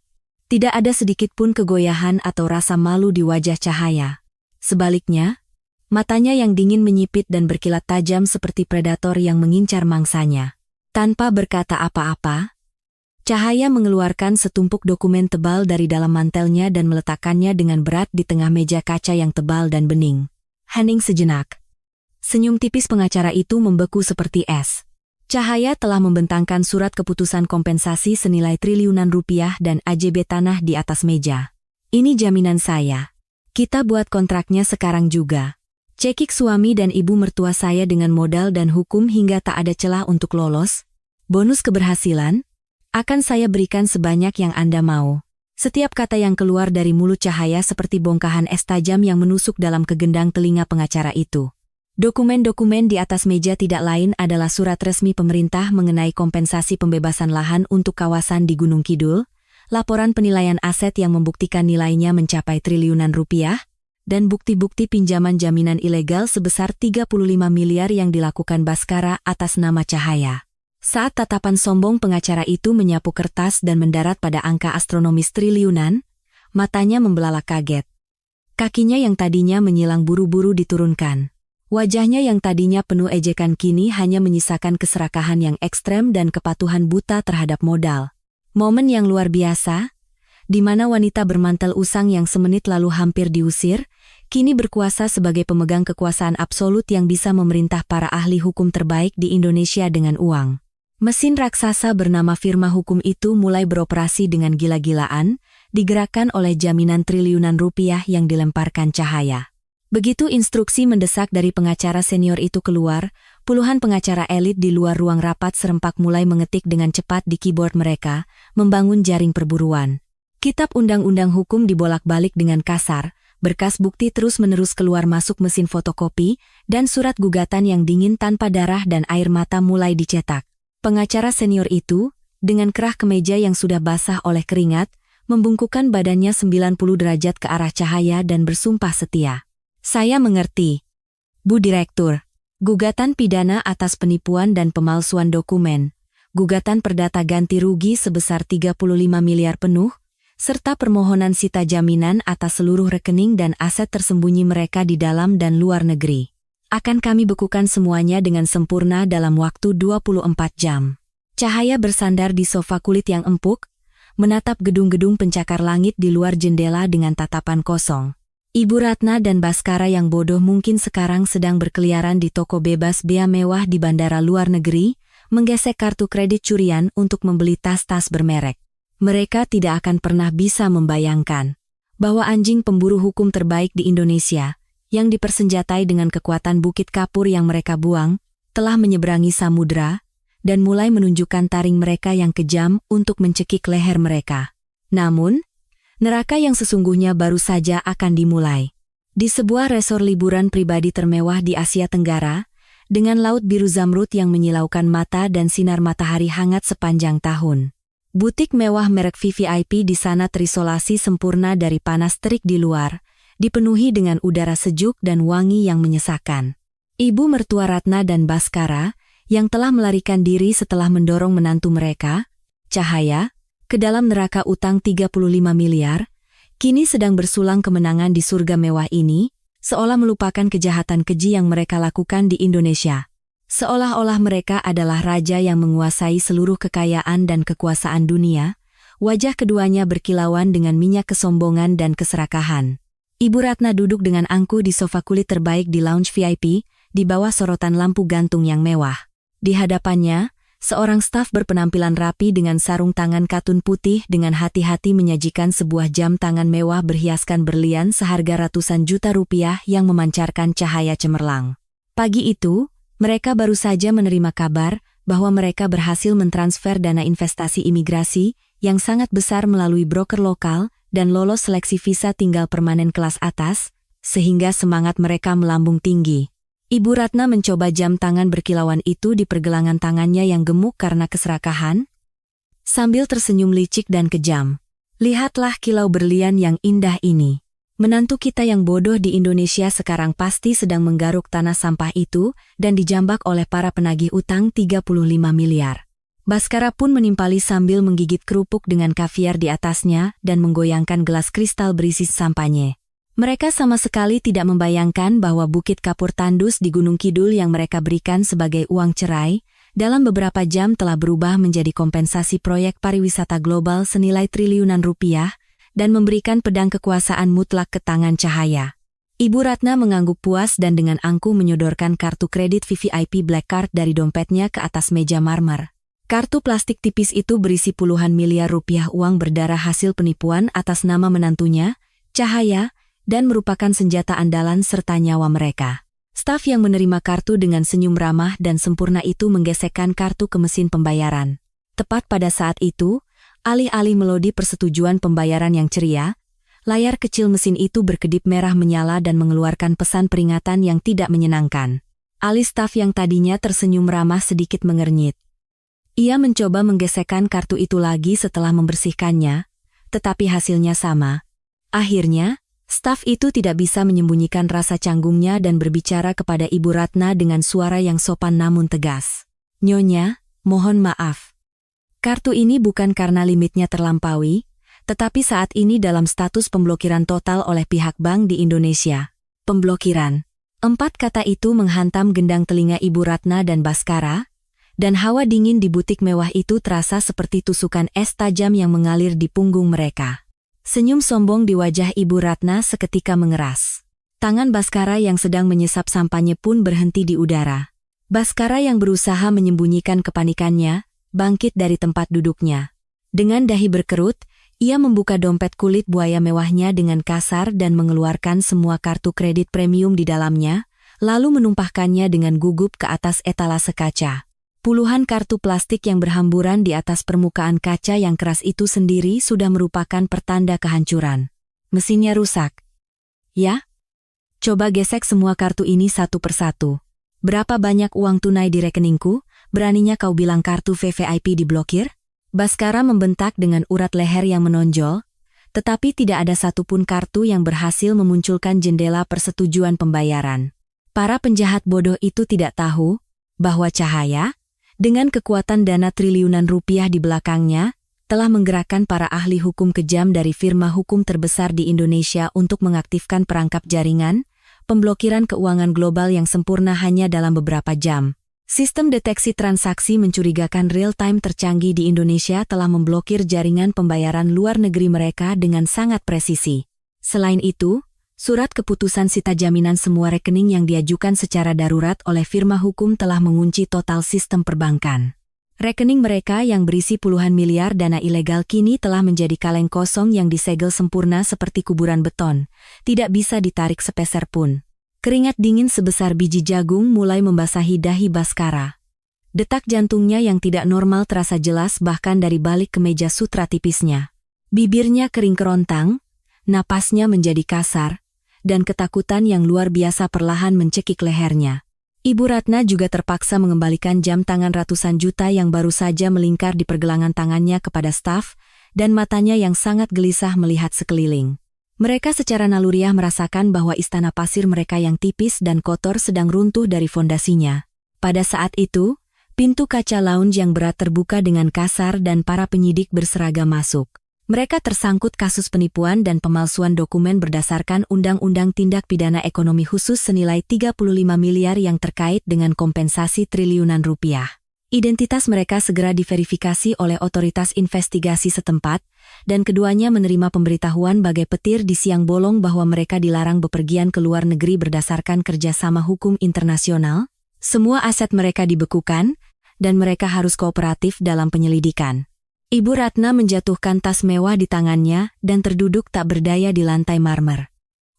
tidak ada sedikit pun kegoyahan atau rasa malu di wajah Cahaya. Sebaliknya, matanya yang dingin menyipit dan berkilat tajam seperti predator yang mengincar mangsanya. Tanpa berkata apa-apa, Cahaya mengeluarkan setumpuk dokumen tebal dari dalam mantelnya dan meletakkannya dengan berat di tengah meja kaca yang tebal dan bening. Hening sejenak. Senyum tipis pengacara itu membeku seperti es. Cahaya telah membentangkan surat keputusan kompensasi senilai triliunan rupiah dan AJB tanah di atas meja. Ini jaminan saya. Kita buat kontraknya sekarang juga. Cekik suami dan ibu mertua saya dengan modal dan hukum hingga tak ada celah untuk lolos. Bonus keberhasilan akan saya berikan sebanyak yang Anda mau. Setiap kata yang keluar dari mulut Cahaya seperti bongkahan es tajam yang menusuk dalam kegendang telinga pengacara itu. Dokumen-dokumen di atas meja tidak lain adalah surat resmi pemerintah mengenai kompensasi pembebasan lahan untuk kawasan di Gunung Kidul, laporan penilaian aset yang membuktikan nilainya mencapai triliunan rupiah, dan bukti-bukti pinjaman jaminan ilegal sebesar 35 miliar yang dilakukan Baskara atas nama Cahaya. Saat tatapan sombong pengacara itu menyapu kertas dan mendarat pada angka astronomis triliunan, matanya membelalak kaget. Kakinya yang tadinya menyilang buru-buru diturunkan. Wajahnya yang tadinya penuh ejekan kini hanya menyisakan keserakahan yang ekstrem dan kepatuhan buta terhadap modal. Momen yang luar biasa, di mana wanita bermantel usang yang semenit lalu hampir diusir, kini berkuasa sebagai pemegang kekuasaan absolut yang bisa memerintah para ahli hukum terbaik di Indonesia dengan uang. Mesin raksasa bernama firma hukum itu mulai beroperasi dengan gila-gilaan, digerakkan oleh jaminan triliunan rupiah yang dilemparkan Cahaya. Begitu instruksi mendesak dari pengacara senior itu keluar, puluhan pengacara elit di luar ruang rapat serempak mulai mengetik dengan cepat di keyboard mereka, membangun jaring perburuan. Kitab undang-undang hukum dibolak-balik dengan kasar, berkas bukti terus-menerus keluar masuk mesin fotokopi, dan surat gugatan yang dingin tanpa darah dan air mata mulai dicetak. Pengacara senior itu, dengan kerah kemeja yang sudah basah oleh keringat, membungkukkan badannya 90 derajat ke arah Cahaya dan bersumpah setia. Saya mengerti. Bu Direktur, gugatan pidana atas penipuan dan pemalsuan dokumen, gugatan perdata ganti rugi sebesar 35 miliar penuh, serta permohonan sita jaminan atas seluruh rekening dan aset tersembunyi mereka di dalam dan luar negeri. Akan kami bekukan semuanya dengan sempurna dalam waktu 24 jam. Cahaya bersandar di sofa kulit yang empuk, menatap gedung-gedung pencakar langit di luar jendela dengan tatapan kosong. Ibu Ratna dan Baskara yang bodoh mungkin sekarang sedang berkeliaran di toko bebas bea mewah di bandara luar negeri, menggesek kartu kredit curian untuk membeli tas-tas bermerek. Mereka tidak akan pernah bisa membayangkan bahwa anjing pemburu hukum terbaik di Indonesia, yang dipersenjatai dengan kekuatan Bukit Kapur yang mereka buang, telah menyeberangi samudra, dan mulai menunjukkan taring mereka yang kejam untuk mencekik leher mereka. Namun, neraka yang sesungguhnya baru saja akan dimulai. Di sebuah resor liburan pribadi termewah di Asia Tenggara, dengan laut biru zamrud yang menyilaukan mata dan sinar matahari hangat sepanjang tahun. Butik mewah merek VVIP di sana terisolasi sempurna dari panas terik di luar, dipenuhi dengan udara sejuk dan wangi yang menyesakan. Ibu mertua Ratna dan Baskara, yang telah melarikan diri setelah mendorong menantu mereka, Cahaya, ke dalam neraka utang 35 miliar, kini sedang bersulang kemenangan di surga mewah ini, seolah melupakan kejahatan keji yang mereka lakukan di Indonesia. Seolah-olah mereka adalah raja yang menguasai seluruh kekayaan dan kekuasaan dunia, wajah keduanya berkilauan dengan minyak kesombongan dan keserakahan. Ibu Ratna duduk dengan angkuh di sofa kulit terbaik di lounge VIP, di bawah sorotan lampu gantung yang mewah. Di hadapannya, seorang staf berpenampilan rapi dengan sarung tangan katun putih dengan hati-hati menyajikan sebuah jam tangan mewah berhiaskan berlian seharga ratusan juta rupiah yang memancarkan cahaya cemerlang. Pagi itu, mereka baru saja menerima kabar bahwa mereka berhasil mentransfer dana investasi imigrasi yang sangat besar melalui broker lokal dan lolos seleksi visa tinggal permanen kelas atas, sehingga semangat mereka melambung tinggi. Ibu Ratna mencoba jam tangan berkilauan itu di pergelangan tangannya yang gemuk karena keserakahan, sambil tersenyum licik dan kejam. Lihatlah kilau berlian yang indah ini. Menantu kita yang bodoh di Indonesia sekarang pasti sedang menggaruk tanah sampah itu dan dijambak oleh para penagih utang 35 miliar. Baskara pun menimpali sambil menggigit kerupuk dengan kaviar di atasnya dan menggoyangkan gelas kristal berisi sampahnya. Mereka sama sekali tidak membayangkan bahwa bukit kapur tandus di Gunung Kidul yang mereka berikan sebagai uang cerai, dalam beberapa jam telah berubah menjadi kompensasi proyek pariwisata global senilai triliunan rupiah, dan memberikan pedang kekuasaan mutlak ke tangan Cahaya. Ibu Ratna mengangguk puas dan dengan angkuh menyodorkan kartu kredit VVIP Black Card dari dompetnya ke atas meja marmer. Kartu plastik tipis itu berisi puluhan miliar rupiah uang berdarah hasil penipuan atas nama menantunya, Cahaya, dan merupakan senjata andalan serta nyawa mereka. Staf yang menerima kartu dengan senyum ramah dan sempurna itu menggesekkan kartu ke mesin pembayaran. Tepat pada saat itu, alih-alih melodi persetujuan pembayaran yang ceria, layar kecil mesin itu berkedip merah menyala dan mengeluarkan pesan peringatan yang tidak menyenangkan. Alis staf yang tadinya tersenyum ramah sedikit mengernyit. Ia mencoba menggesekkan kartu itu lagi setelah membersihkannya, tetapi hasilnya sama. Akhirnya, staf itu tidak bisa menyembunyikan rasa canggungnya dan berbicara kepada Ibu Ratna dengan suara yang sopan namun tegas. "Nyonya, mohon maaf. Kartu ini bukan karena limitnya terlampaui, tetapi saat ini dalam status pemblokiran total oleh pihak bank di Indonesia." Pemblokiran. 4 kata itu menghantam gendang telinga Ibu Ratna dan Baskara, dan hawa dingin di butik mewah itu terasa seperti tusukan es tajam yang mengalir di punggung mereka. Senyum sombong di wajah Ibu Ratna seketika mengeras. Tangan Baskara yang sedang menyesap sampahnya pun berhenti di udara. Baskara yang berusaha menyembunyikan kepanikannya, bangkit dari tempat duduknya. Dengan dahi berkerut, ia membuka dompet kulit buaya mewahnya dengan kasar dan mengeluarkan semua kartu kredit premium di dalamnya, lalu menumpahkannya dengan gugup ke atas etalase kaca. Puluhan kartu plastik yang berhamburan di atas permukaan kaca yang keras itu sendiri sudah merupakan pertanda kehancuran. Mesinnya rusak. "Ya? Coba gesek semua kartu ini satu persatu. Berapa banyak uang tunai di rekeningku? Beraninya kau bilang kartu VVIP diblokir?" Baskara membentak dengan urat leher yang menonjol, tetapi tidak ada satupun kartu yang berhasil memunculkan jendela persetujuan pembayaran. Para penjahat bodoh itu tidak tahu bahwa Cahaya, dengan kekuatan dana triliunan rupiah di belakangnya, telah menggerakkan para ahli hukum kejam dari firma hukum terbesar di Indonesia untuk mengaktifkan perangkap jaringan, pemblokiran keuangan global yang sempurna hanya dalam beberapa jam. Sistem deteksi transaksi mencurigakan real-time tercanggih di Indonesia telah memblokir jaringan pembayaran luar negeri mereka dengan sangat presisi. Selain itu, surat keputusan sita jaminan semua rekening yang diajukan secara darurat oleh firma hukum telah mengunci total sistem perbankan. Rekening mereka yang berisi puluhan miliar dana ilegal kini telah menjadi kaleng kosong yang disegel sempurna seperti kuburan beton, tidak bisa ditarik sepeser pun. Keringat dingin sebesar biji jagung mulai membasahi dahi Baskara. Detak jantungnya yang tidak normal terasa jelas bahkan dari balik kemeja sutra tipisnya. Bibirnya kering kerontang, napasnya menjadi kasar, dan ketakutan yang luar biasa perlahan mencekik lehernya. Ibu Ratna juga terpaksa mengembalikan jam tangan ratusan juta yang baru saja melingkar di pergelangan tangannya kepada staf, dan matanya yang sangat gelisah melihat sekeliling. Mereka secara naluriah merasakan bahwa istana pasir mereka yang tipis dan kotor sedang runtuh dari fondasinya. Pada saat itu, pintu kaca lounge yang berat terbuka dengan kasar dan para penyidik berseragam masuk. Mereka tersangkut kasus penipuan dan pemalsuan dokumen berdasarkan Undang-Undang Tindak Pidana Ekonomi Khusus senilai 35 miliar yang terkait dengan kompensasi triliunan rupiah. Identitas mereka segera diverifikasi oleh otoritas investigasi setempat, dan keduanya menerima pemberitahuan bagai petir di siang bolong bahwa mereka dilarang bepergian ke luar negeri berdasarkan kerjasama hukum internasional. Semua aset mereka dibekukan, dan mereka harus kooperatif dalam penyelidikan. Ibu Ratna menjatuhkan tas mewah di tangannya dan terduduk tak berdaya di lantai marmer.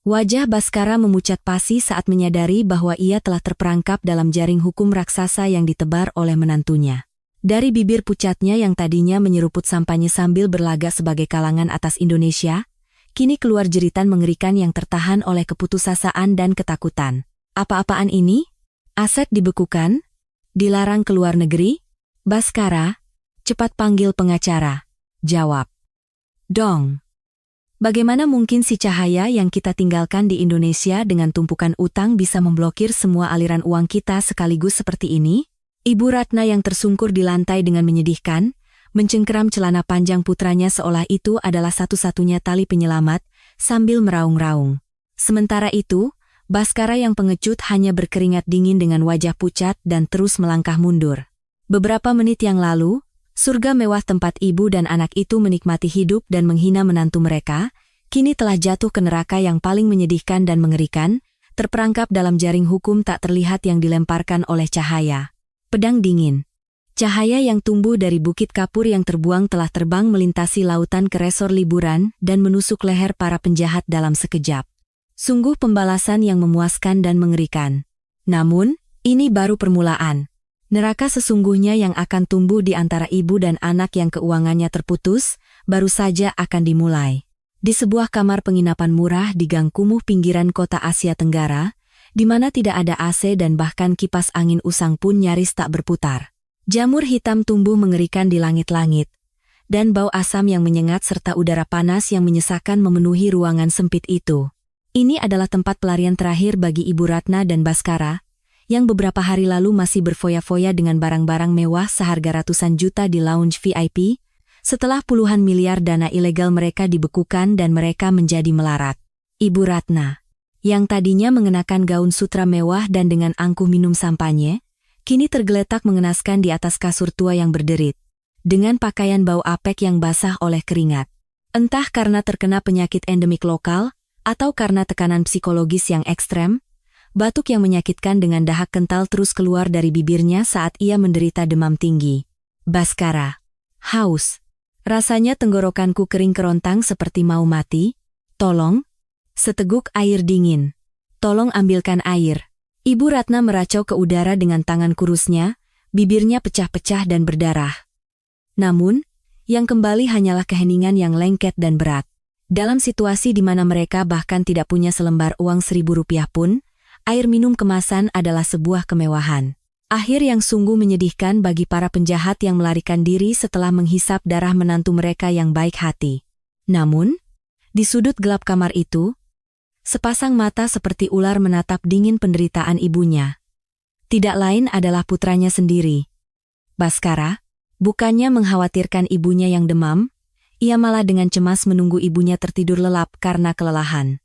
Wajah Baskara memucat pasi saat menyadari bahwa ia telah terperangkap dalam jaring hukum raksasa yang ditebar oleh menantunya. Dari bibir pucatnya yang tadinya menyeruput sampahnya sambil berlagak sebagai kalangan atas Indonesia, kini keluar jeritan mengerikan yang tertahan oleh keputusasaan dan ketakutan. Apa-apaan ini? Aset dibekukan? Dilarang keluar negeri? Baskara, cepat panggil pengacara. Jawab. Dong. Bagaimana mungkin si Cahaya yang kita tinggalkan di Indonesia dengan tumpukan utang bisa memblokir semua aliran uang kita sekaligus seperti ini? Ibu Ratna yang tersungkur di lantai dengan menyedihkan, mencengkeram celana panjang putranya seolah itu adalah satu-satunya tali penyelamat, sambil meraung-raung. Sementara itu, Baskara yang pengecut hanya berkeringat dingin dengan wajah pucat dan terus melangkah mundur. Beberapa menit yang lalu, surga mewah tempat ibu dan anak itu menikmati hidup dan menghina menantu mereka, kini telah jatuh ke neraka yang paling menyedihkan dan mengerikan, terperangkap dalam jaring hukum tak terlihat yang dilemparkan oleh Cahaya. Pedang dingin. Cahaya yang tumbuh dari bukit kapur yang terbuang telah terbang melintasi lautan ke resor liburan dan menusuk leher para penjahat dalam sekejap. Sungguh pembalasan yang memuaskan dan mengerikan. Namun, ini baru permulaan. Neraka sesungguhnya yang akan tumbuh di antara ibu dan anak yang keuangannya terputus, baru saja akan dimulai. Di sebuah kamar penginapan murah di gang kumuh pinggiran kota Asia Tenggara, di mana tidak ada AC dan bahkan kipas angin usang pun nyaris tak berputar. Jamur hitam tumbuh mengerikan di langit-langit, dan bau asam yang menyengat serta udara panas yang menyesakan memenuhi ruangan sempit itu. Ini adalah tempat pelarian terakhir bagi Ibu Ratna dan Baskara, yang beberapa hari lalu masih berfoya-foya dengan barang-barang mewah seharga ratusan juta di lounge VIP, setelah puluhan miliar dana ilegal mereka dibekukan dan mereka menjadi melarat. Ibu Ratna, yang tadinya mengenakan gaun sutra mewah dan dengan angkuh minum sampanye, kini tergeletak mengenaskan di atas kasur tua yang berderit, dengan pakaian bau apek yang basah oleh keringat. Entah karena terkena penyakit endemik lokal, atau karena tekanan psikologis yang ekstrem, batuk yang menyakitkan dengan dahak kental terus keluar dari bibirnya saat ia menderita demam tinggi. Baskara. Haus. Rasanya tenggorokanku kering kerontang seperti mau mati. Tolong. Seteguk air dingin. Tolong ambilkan air. Ibu Ratna meracau ke udara dengan tangan kurusnya, bibirnya pecah-pecah dan berdarah. Namun, yang kembali hanyalah keheningan yang lengket dan berat. Dalam situasi di mana mereka bahkan tidak punya selembar uang Rp1.000 pun, air minum kemasan adalah sebuah kemewahan. Akhir yang sungguh menyedihkan bagi para penjahat yang melarikan diri setelah menghisap darah menantu mereka yang baik hati. Namun, di sudut gelap kamar itu, sepasang mata seperti ular menatap dingin penderitaan ibunya. Tidak lain adalah putranya sendiri. Baskara, bukannya mengkhawatirkan ibunya yang demam, ia malah dengan cemas menunggu ibunya tertidur lelap karena kelelahan.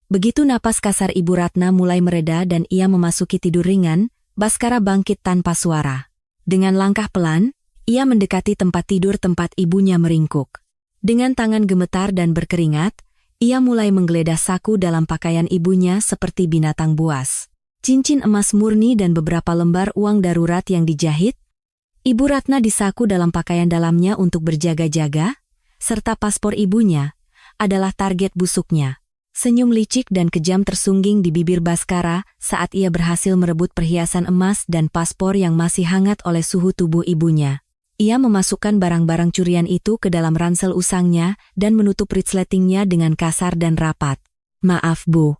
Begitu napas kasar Ibu Ratna mulai mereda dan ia memasuki tidur ringan, Baskara bangkit tanpa suara. Dengan langkah pelan, ia mendekati tempat tidur tempat ibunya meringkuk. Dengan tangan gemetar dan berkeringat, ia mulai menggeledah saku dalam pakaian ibunya seperti binatang buas. Cincin emas murni dan beberapa lembar uang darurat yang dijahit. Ibu Ratna di saku dalam pakaian dalamnya untuk berjaga-jaga, serta paspor ibunya, adalah target busuknya. Senyum licik dan kejam tersungging di bibir Baskara saat ia berhasil merebut perhiasan emas dan paspor yang masih hangat oleh suhu tubuh ibunya. Ia memasukkan barang-barang curian itu ke dalam ransel usangnya dan menutup resletingnya dengan kasar dan rapat. Maaf Bu.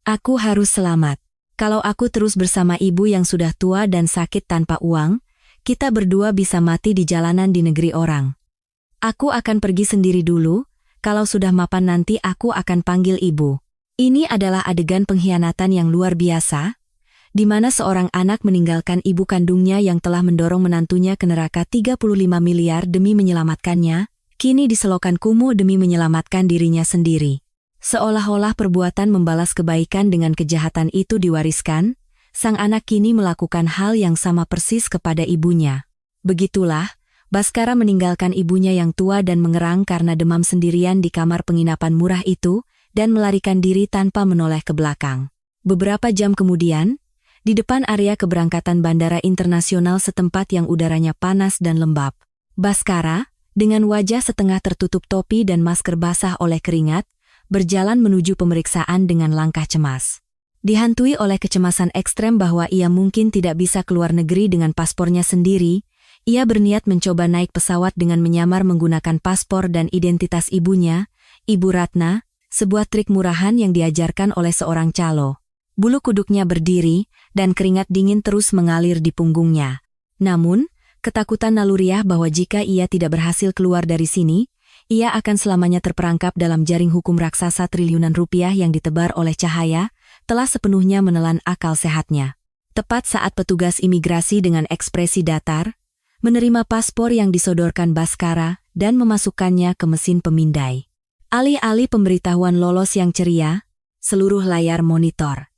Aku harus selamat. Kalau aku terus bersama ibu yang sudah tua dan sakit tanpa uang, kita berdua bisa mati di jalanan di negeri orang. Aku akan pergi sendiri dulu, Kalau sudah mapan nanti aku akan panggil ibu. Ini adalah adegan pengkhianatan yang luar biasa, di mana seorang anak meninggalkan ibu kandungnya yang telah mendorong menantunya ke neraka 35 miliar demi menyelamatkannya, kini diselokan kumuh demi menyelamatkan dirinya sendiri. Seolah-olah perbuatan membalas kebaikan dengan kejahatan itu diwariskan, sang anak kini melakukan hal yang sama persis kepada ibunya. Begitulah, Baskara meninggalkan ibunya yang tua dan mengerang karena demam sendirian di kamar penginapan murah itu, dan melarikan diri tanpa menoleh ke belakang. Beberapa jam kemudian, di depan area keberangkatan Bandara Internasional setempat yang udaranya panas dan lembab, Baskara, dengan wajah setengah tertutup topi dan masker basah oleh keringat, berjalan menuju pemeriksaan dengan langkah cemas. Dihantui oleh kecemasan ekstrem bahwa ia mungkin tidak bisa keluar negeri dengan paspornya sendiri, ia berniat mencoba naik pesawat dengan menyamar menggunakan paspor dan identitas ibunya, Ibu Ratna, sebuah trik murahan yang diajarkan oleh seorang calo. Bulu kuduknya berdiri, dan keringat dingin terus mengalir di punggungnya. Namun, ketakutan naluriah bahwa jika ia tidak berhasil keluar dari sini, ia akan selamanya terperangkap dalam jaring hukum raksasa triliunan rupiah yang ditebar oleh cahaya, telah sepenuhnya menelan akal sehatnya. Tepat saat petugas imigrasi dengan ekspresi datar, menerima paspor yang disodorkan Baskara dan memasukkannya ke mesin pemindai. Alih-alih pemberitahuan lolos yang ceria, seluruh layar monitor.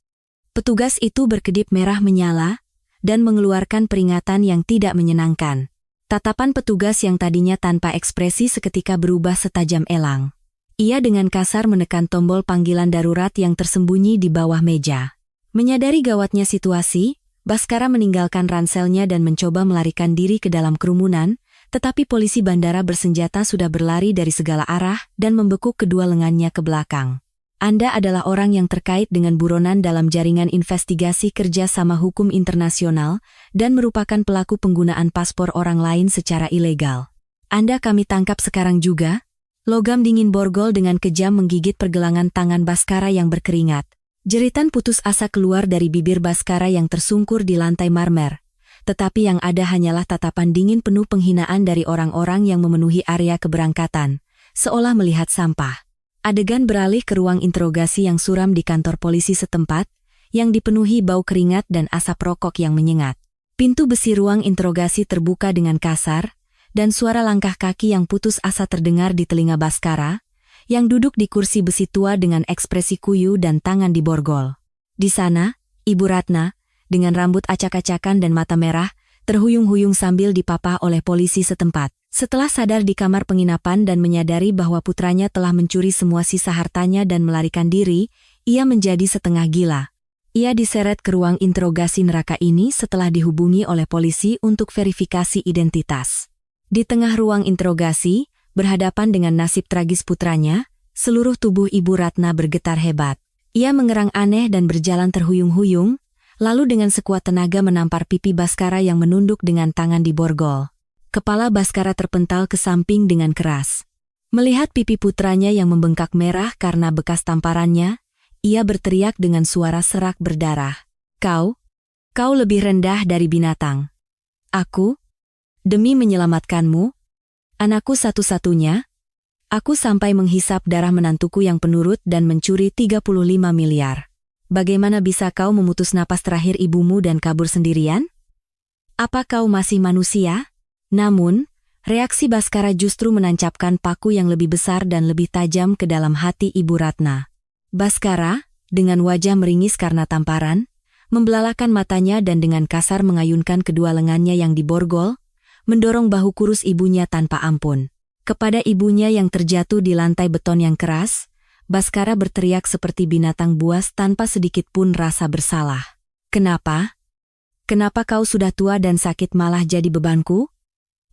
Petugas itu berkedip merah menyala, dan mengeluarkan peringatan yang tidak menyenangkan. Tatapan petugas yang tadinya tanpa ekspresi seketika berubah setajam elang. Ia dengan kasar menekan tombol panggilan darurat yang tersembunyi di bawah meja. Menyadari gawatnya situasi, Baskara meninggalkan ranselnya dan mencoba melarikan diri ke dalam kerumunan, tetapi polisi bandara bersenjata sudah berlari dari segala arah dan membekuk kedua lengannya ke belakang. Anda adalah orang yang terkait dengan buronan dalam jaringan investigasi kerja sama hukum internasional dan merupakan pelaku penggunaan paspor orang lain secara ilegal. Anda kami tangkap sekarang juga. Logam dingin borgol dengan kejam menggigit pergelangan tangan Baskara yang berkeringat. Jeritan putus asa keluar dari bibir Baskara yang tersungkur di lantai marmer. Tetapi yang ada hanyalah tatapan dingin penuh penghinaan dari orang-orang yang memenuhi area keberangkatan, seolah melihat sampah. Adegan beralih ke ruang interogasi yang suram di kantor polisi setempat, yang dipenuhi bau keringat dan asap rokok yang menyengat. Pintu besi ruang interogasi terbuka dengan kasar, dan suara langkah kaki yang putus asa terdengar di telinga Baskara, yang duduk di kursi besi tua dengan ekspresi kuyu dan tangan di borgol. Di sana, Ibu Ratna, dengan rambut acak-acakan dan mata merah, terhuyung-huyung sambil dipapah oleh polisi setempat. Setelah sadar di kamar penginapan dan menyadari bahwa putranya telah mencuri semua sisa hartanya dan melarikan diri, ia menjadi setengah gila. Ia diseret ke ruang interogasi neraka ini setelah dihubungi oleh polisi untuk verifikasi identitas. Di tengah ruang interogasi, berhadapan dengan nasib tragis putranya, seluruh tubuh Ibu Ratna bergetar hebat. Ia mengerang aneh dan berjalan terhuyung-huyung, lalu dengan sekuat tenaga menampar pipi Baskara yang menunduk dengan tangan di borgol. Kepala Baskara terpental ke samping dengan keras. Melihat pipi putranya yang membengkak merah karena bekas tamparannya, ia berteriak dengan suara serak berdarah. Kau lebih rendah dari binatang. Aku, demi menyelamatkanmu, anakku satu-satunya, aku sampai menghisap darah menantuku yang penurut dan mencuri 35 miliar. Bagaimana bisa kau memutus napas terakhir ibumu dan kabur sendirian? Apa kau masih manusia? Namun, reaksi Baskara justru menancapkan paku yang lebih besar dan lebih tajam ke dalam hati Ibu Ratna. Baskara, dengan wajah meringis karena tamparan, membelalakan matanya dan dengan kasar mengayunkan kedua lengannya yang diborgol, mendorong bahu kurus ibunya tanpa ampun. Kepada ibunya yang terjatuh di lantai beton yang keras, Baskara berteriak seperti binatang buas tanpa sedikit pun rasa bersalah. Kenapa? Kenapa kau sudah tua dan sakit malah jadi bebanku?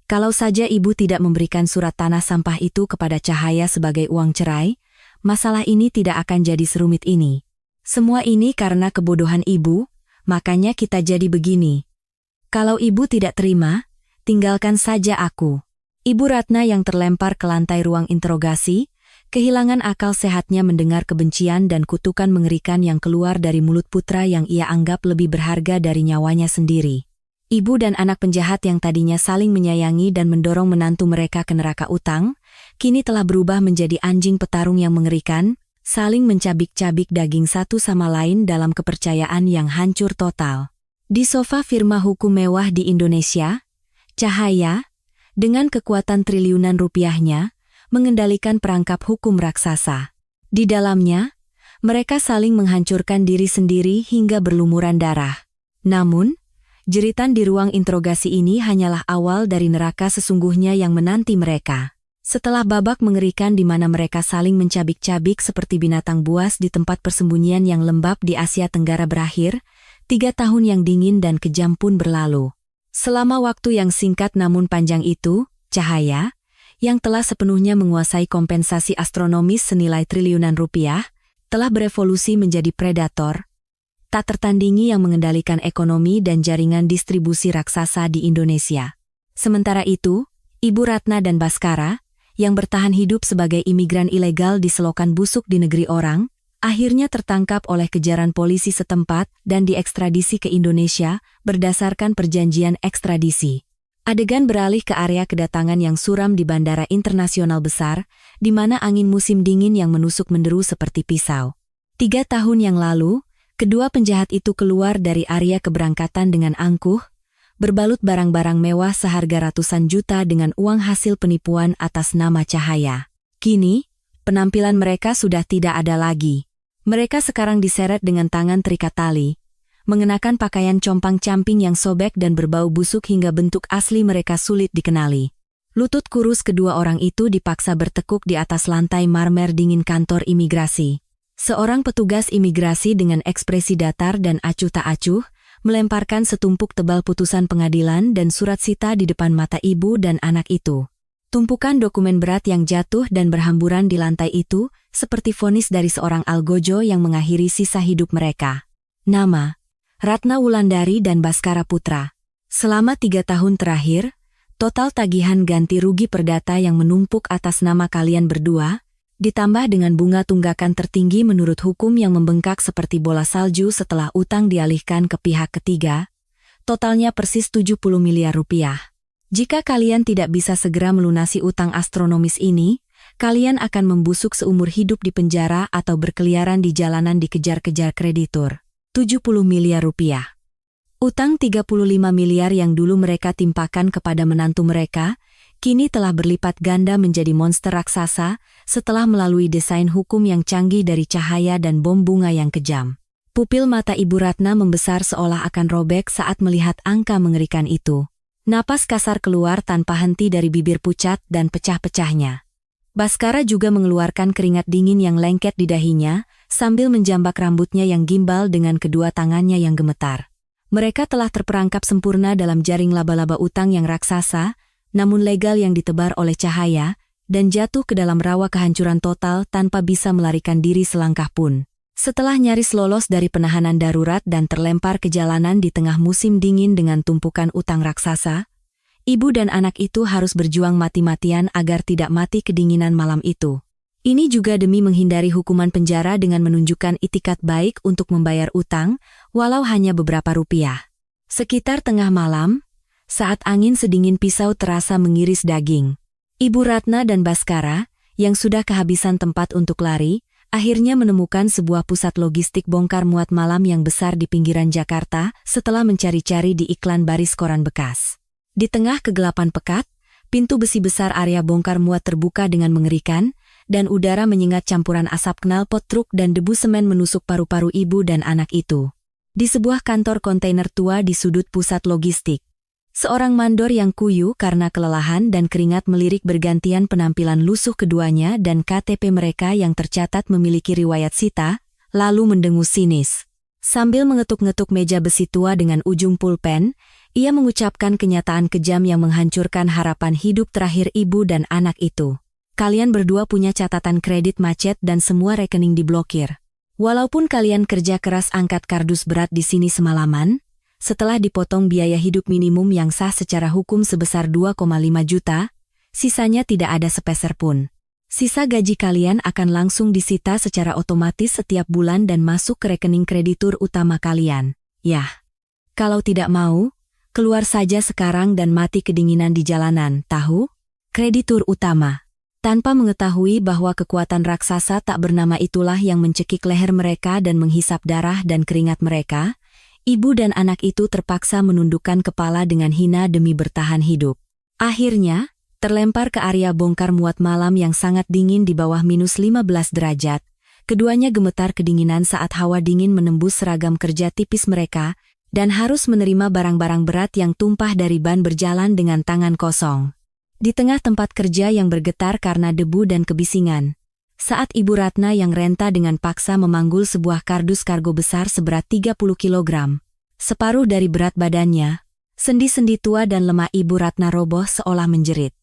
Kalau saja ibu tidak memberikan surat tanah sampah itu kepada Cahaya sebagai uang cerai, masalah ini tidak akan jadi serumit ini. Semua ini karena kebodohan ibu, makanya kita jadi begini. Kalau ibu tidak terima, tinggalkan saja aku. Ibu Ratna yang terlempar ke lantai ruang interogasi, kehilangan akal sehatnya mendengar kebencian dan kutukan mengerikan yang keluar dari mulut putra yang ia anggap lebih berharga dari nyawanya sendiri. Ibu dan anak penjahat yang tadinya saling menyayangi dan mendorong menantu mereka ke neraka utang, kini telah berubah menjadi anjing petarung yang mengerikan, saling mencabik-cabik daging satu sama lain dalam kepercayaan yang hancur total. Di sofa firma hukum mewah di Indonesia, Cahaya, dengan kekuatan triliunan rupiahnya, mengendalikan perangkap hukum raksasa. Di dalamnya, mereka saling menghancurkan diri sendiri hingga berlumuran darah. Namun, jeritan di ruang interogasi ini hanyalah awal dari neraka sesungguhnya yang menanti mereka. Setelah babak mengerikan di mana mereka saling mencabik-cabik seperti binatang buas di tempat persembunyian yang lembab di Asia Tenggara berakhir, 3 tahun yang dingin dan kejam pun berlalu. Selama waktu yang singkat namun panjang itu, Cahaya, yang telah sepenuhnya menguasai kompensasi astronomis senilai triliunan rupiah, telah berevolusi menjadi predator tak tertandingi yang mengendalikan ekonomi dan jaringan distribusi raksasa di Indonesia. Sementara itu, Ibu Ratna dan Baskara, yang bertahan hidup sebagai imigran ilegal di selokan busuk di negeri orang, akhirnya tertangkap oleh kejaran polisi setempat dan diekstradisi ke Indonesia berdasarkan perjanjian ekstradisi. Adegan beralih ke area kedatangan yang suram di bandara internasional besar, di mana angin musim dingin yang menusuk menderu seperti pisau. 3 tahun yang lalu, kedua penjahat itu keluar dari area keberangkatan dengan angkuh, berbalut barang-barang mewah seharga ratusan juta dengan uang hasil penipuan atas nama Cahaya. Kini, penampilan mereka sudah tidak ada lagi. Mereka sekarang diseret dengan tangan terikat tali, mengenakan pakaian compang-camping yang sobek dan berbau busuk hingga bentuk asli mereka sulit dikenali. Lutut kurus kedua orang itu dipaksa bertekuk di atas lantai marmer dingin kantor imigrasi. Seorang petugas imigrasi dengan ekspresi datar dan acuh tak acuh, melemparkan setumpuk tebal putusan pengadilan dan surat sita di depan mata ibu dan anak itu. Tumpukan dokumen berat yang jatuh dan berhamburan di lantai itu, seperti vonis dari seorang algojo yang mengakhiri sisa hidup mereka. Nama, Ratna Wulandari dan Baskara Putra. Selama 3 tahun terakhir, total tagihan ganti rugi perdata yang menumpuk atas nama kalian berdua, ditambah dengan bunga tunggakan tertinggi menurut hukum yang membengkak seperti bola salju setelah utang dialihkan ke pihak ketiga, totalnya persis 70 miliar rupiah. Jika kalian tidak bisa segera melunasi utang astronomis ini, kalian akan membusuk seumur hidup di penjara atau berkeliaran di jalanan dikejar-kejar kreditur. 70 miliar rupiah. Utang 35 miliar yang dulu mereka timpakan kepada menantu mereka, kini telah berlipat ganda menjadi monster raksasa setelah melalui desain hukum yang canggih dari Cahaya dan bom bunga yang kejam. Pupil mata Ibu Ratna membesar seolah akan robek saat melihat angka mengerikan itu. Napas kasar keluar tanpa henti dari bibir pucat dan pecah-pecahnya. Baskara juga mengeluarkan keringat dingin yang lengket di dahinya, sambil menjambak rambutnya yang gimbal dengan kedua tangannya yang gemetar. Mereka telah terperangkap sempurna dalam jaring laba-laba utang yang raksasa, namun legal yang ditebar oleh Cahaya, dan jatuh ke dalam rawa kehancuran total tanpa bisa melarikan diri selangkah pun. Setelah nyaris lolos dari penahanan darurat dan terlempar ke jalanan di tengah musim dingin dengan tumpukan utang raksasa, ibu dan anak itu harus berjuang mati-matian agar tidak mati kedinginan malam itu. Ini juga demi menghindari hukuman penjara dengan menunjukkan itikat baik untuk membayar utang, walau hanya beberapa rupiah. Sekitar tengah malam, saat angin sedingin pisau terasa mengiris daging, Ibu Ratna dan Baskara, yang sudah kehabisan tempat untuk lari, akhirnya menemukan sebuah pusat logistik bongkar muat malam yang besar di pinggiran Jakarta setelah mencari-cari di iklan baris koran bekas. Di tengah kegelapan pekat, pintu besi besar area bongkar muat terbuka dengan mengerikan, dan udara menyengat campuran asap knalpot truk dan debu semen menusuk paru-paru ibu dan anak itu. Di sebuah kantor kontainer tua di sudut pusat logistik, seorang mandor yang kuyu karena kelelahan dan keringat melirik bergantian penampilan lusuh keduanya dan KTP mereka yang tercatat memiliki riwayat sita, lalu mendengus sinis. Sambil mengetuk-ngetuk meja besi tua dengan ujung pulpen, ia mengucapkan kenyataan kejam yang menghancurkan harapan hidup terakhir ibu dan anak itu. Kalian berdua punya catatan kredit macet dan semua rekening diblokir. Walaupun kalian kerja keras angkat kardus berat di sini semalaman, setelah dipotong biaya hidup minimum yang sah secara hukum sebesar 2,5 juta, sisanya tidak ada sepeser pun. Sisa gaji kalian akan langsung disita secara otomatis setiap bulan dan masuk ke rekening kreditur utama kalian. Yah, kalau tidak mau, keluar saja sekarang dan mati kedinginan di jalanan, tahu? Kreditur utama. Tanpa mengetahui bahwa kekuatan raksasa tak bernama itulah yang mencekik leher mereka dan menghisap darah dan keringat mereka, ibu dan anak itu terpaksa menundukkan kepala dengan hina demi bertahan hidup. Akhirnya, terlempar ke area bongkar muat malam yang sangat dingin di bawah minus 15 derajat. Keduanya gemetar kedinginan saat hawa dingin menembus seragam kerja tipis mereka dan harus menerima barang-barang berat yang tumpah dari ban berjalan dengan tangan kosong. Di tengah tempat kerja yang bergetar karena debu dan kebisingan, saat Ibu Ratna yang renta dengan paksa memanggul sebuah kardus kargo besar seberat 30 kilogram, separuh dari berat badannya, sendi-sendi tua dan lemah Ibu Ratna roboh seolah menjerit.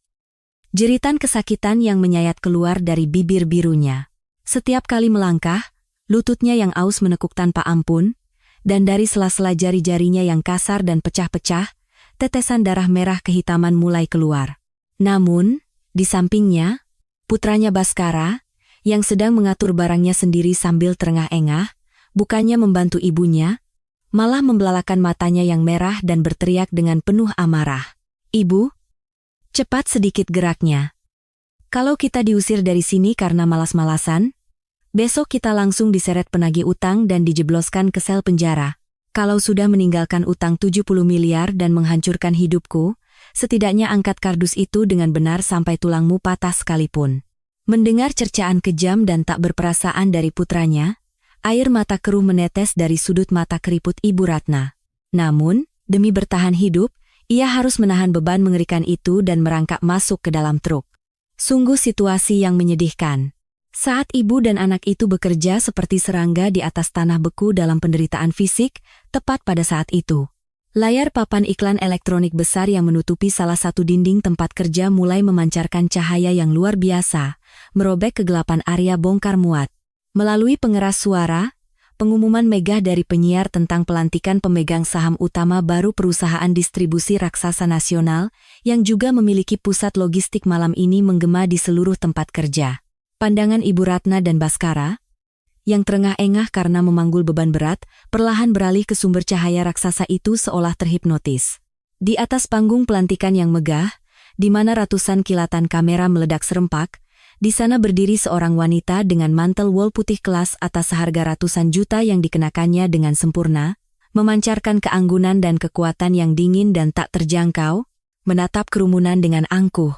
Jeritan kesakitan yang menyayat keluar dari bibir birunya. Setiap kali melangkah, lututnya yang aus menekuk tanpa ampun, dan dari sela-sela jari-jarinya yang kasar dan pecah-pecah, tetesan darah merah kehitaman mulai keluar. Namun, di sampingnya, putranya Baskara, yang sedang mengatur barangnya sendiri sambil terengah-engah, bukannya membantu ibunya, malah membelalakan matanya yang merah dan berteriak dengan penuh amarah. "Ibu, cepat sedikit geraknya. Kalau kita diusir dari sini karena malas-malasan, besok kita langsung diseret penagih utang dan dijebloskan ke sel penjara. Kalau sudah meninggalkan utang 70 miliar dan menghancurkan hidupku, setidaknya angkat kardus itu dengan benar sampai tulangmu patah sekalipun." Mendengar cercaan kejam dan tak berperasaan dari putranya, air mata keruh menetes dari sudut mata keriput Ibu Ratna. Namun, demi bertahan hidup, ia harus menahan beban mengerikan itu dan merangkak masuk ke dalam truk. Sungguh situasi yang menyedihkan. Saat ibu dan anak itu bekerja seperti serangga di atas tanah beku dalam penderitaan fisik, tepat pada saat itu, layar papan iklan elektronik besar yang menutupi salah satu dinding tempat kerja mulai memancarkan cahaya yang luar biasa, merobek kegelapan area bongkar muat. Melalui pengeras suara, pengumuman megah dari penyiar tentang pelantikan pemegang saham utama baru perusahaan distribusi raksasa nasional, yang juga memiliki pusat logistik malam ini menggema di seluruh tempat kerja. Pandangan Ibu Ratna dan Baskara, yang terengah-engah karena memanggul beban berat, perlahan beralih ke sumber cahaya raksasa itu seolah terhipnotis. Di atas panggung pelantikan yang megah, di mana ratusan kilatan kamera meledak serempak, di sana berdiri seorang wanita dengan mantel wol putih kelas atas seharga ratusan juta yang dikenakannya dengan sempurna, memancarkan keanggunan dan kekuatan yang dingin dan tak terjangkau, menatap kerumunan dengan angkuh.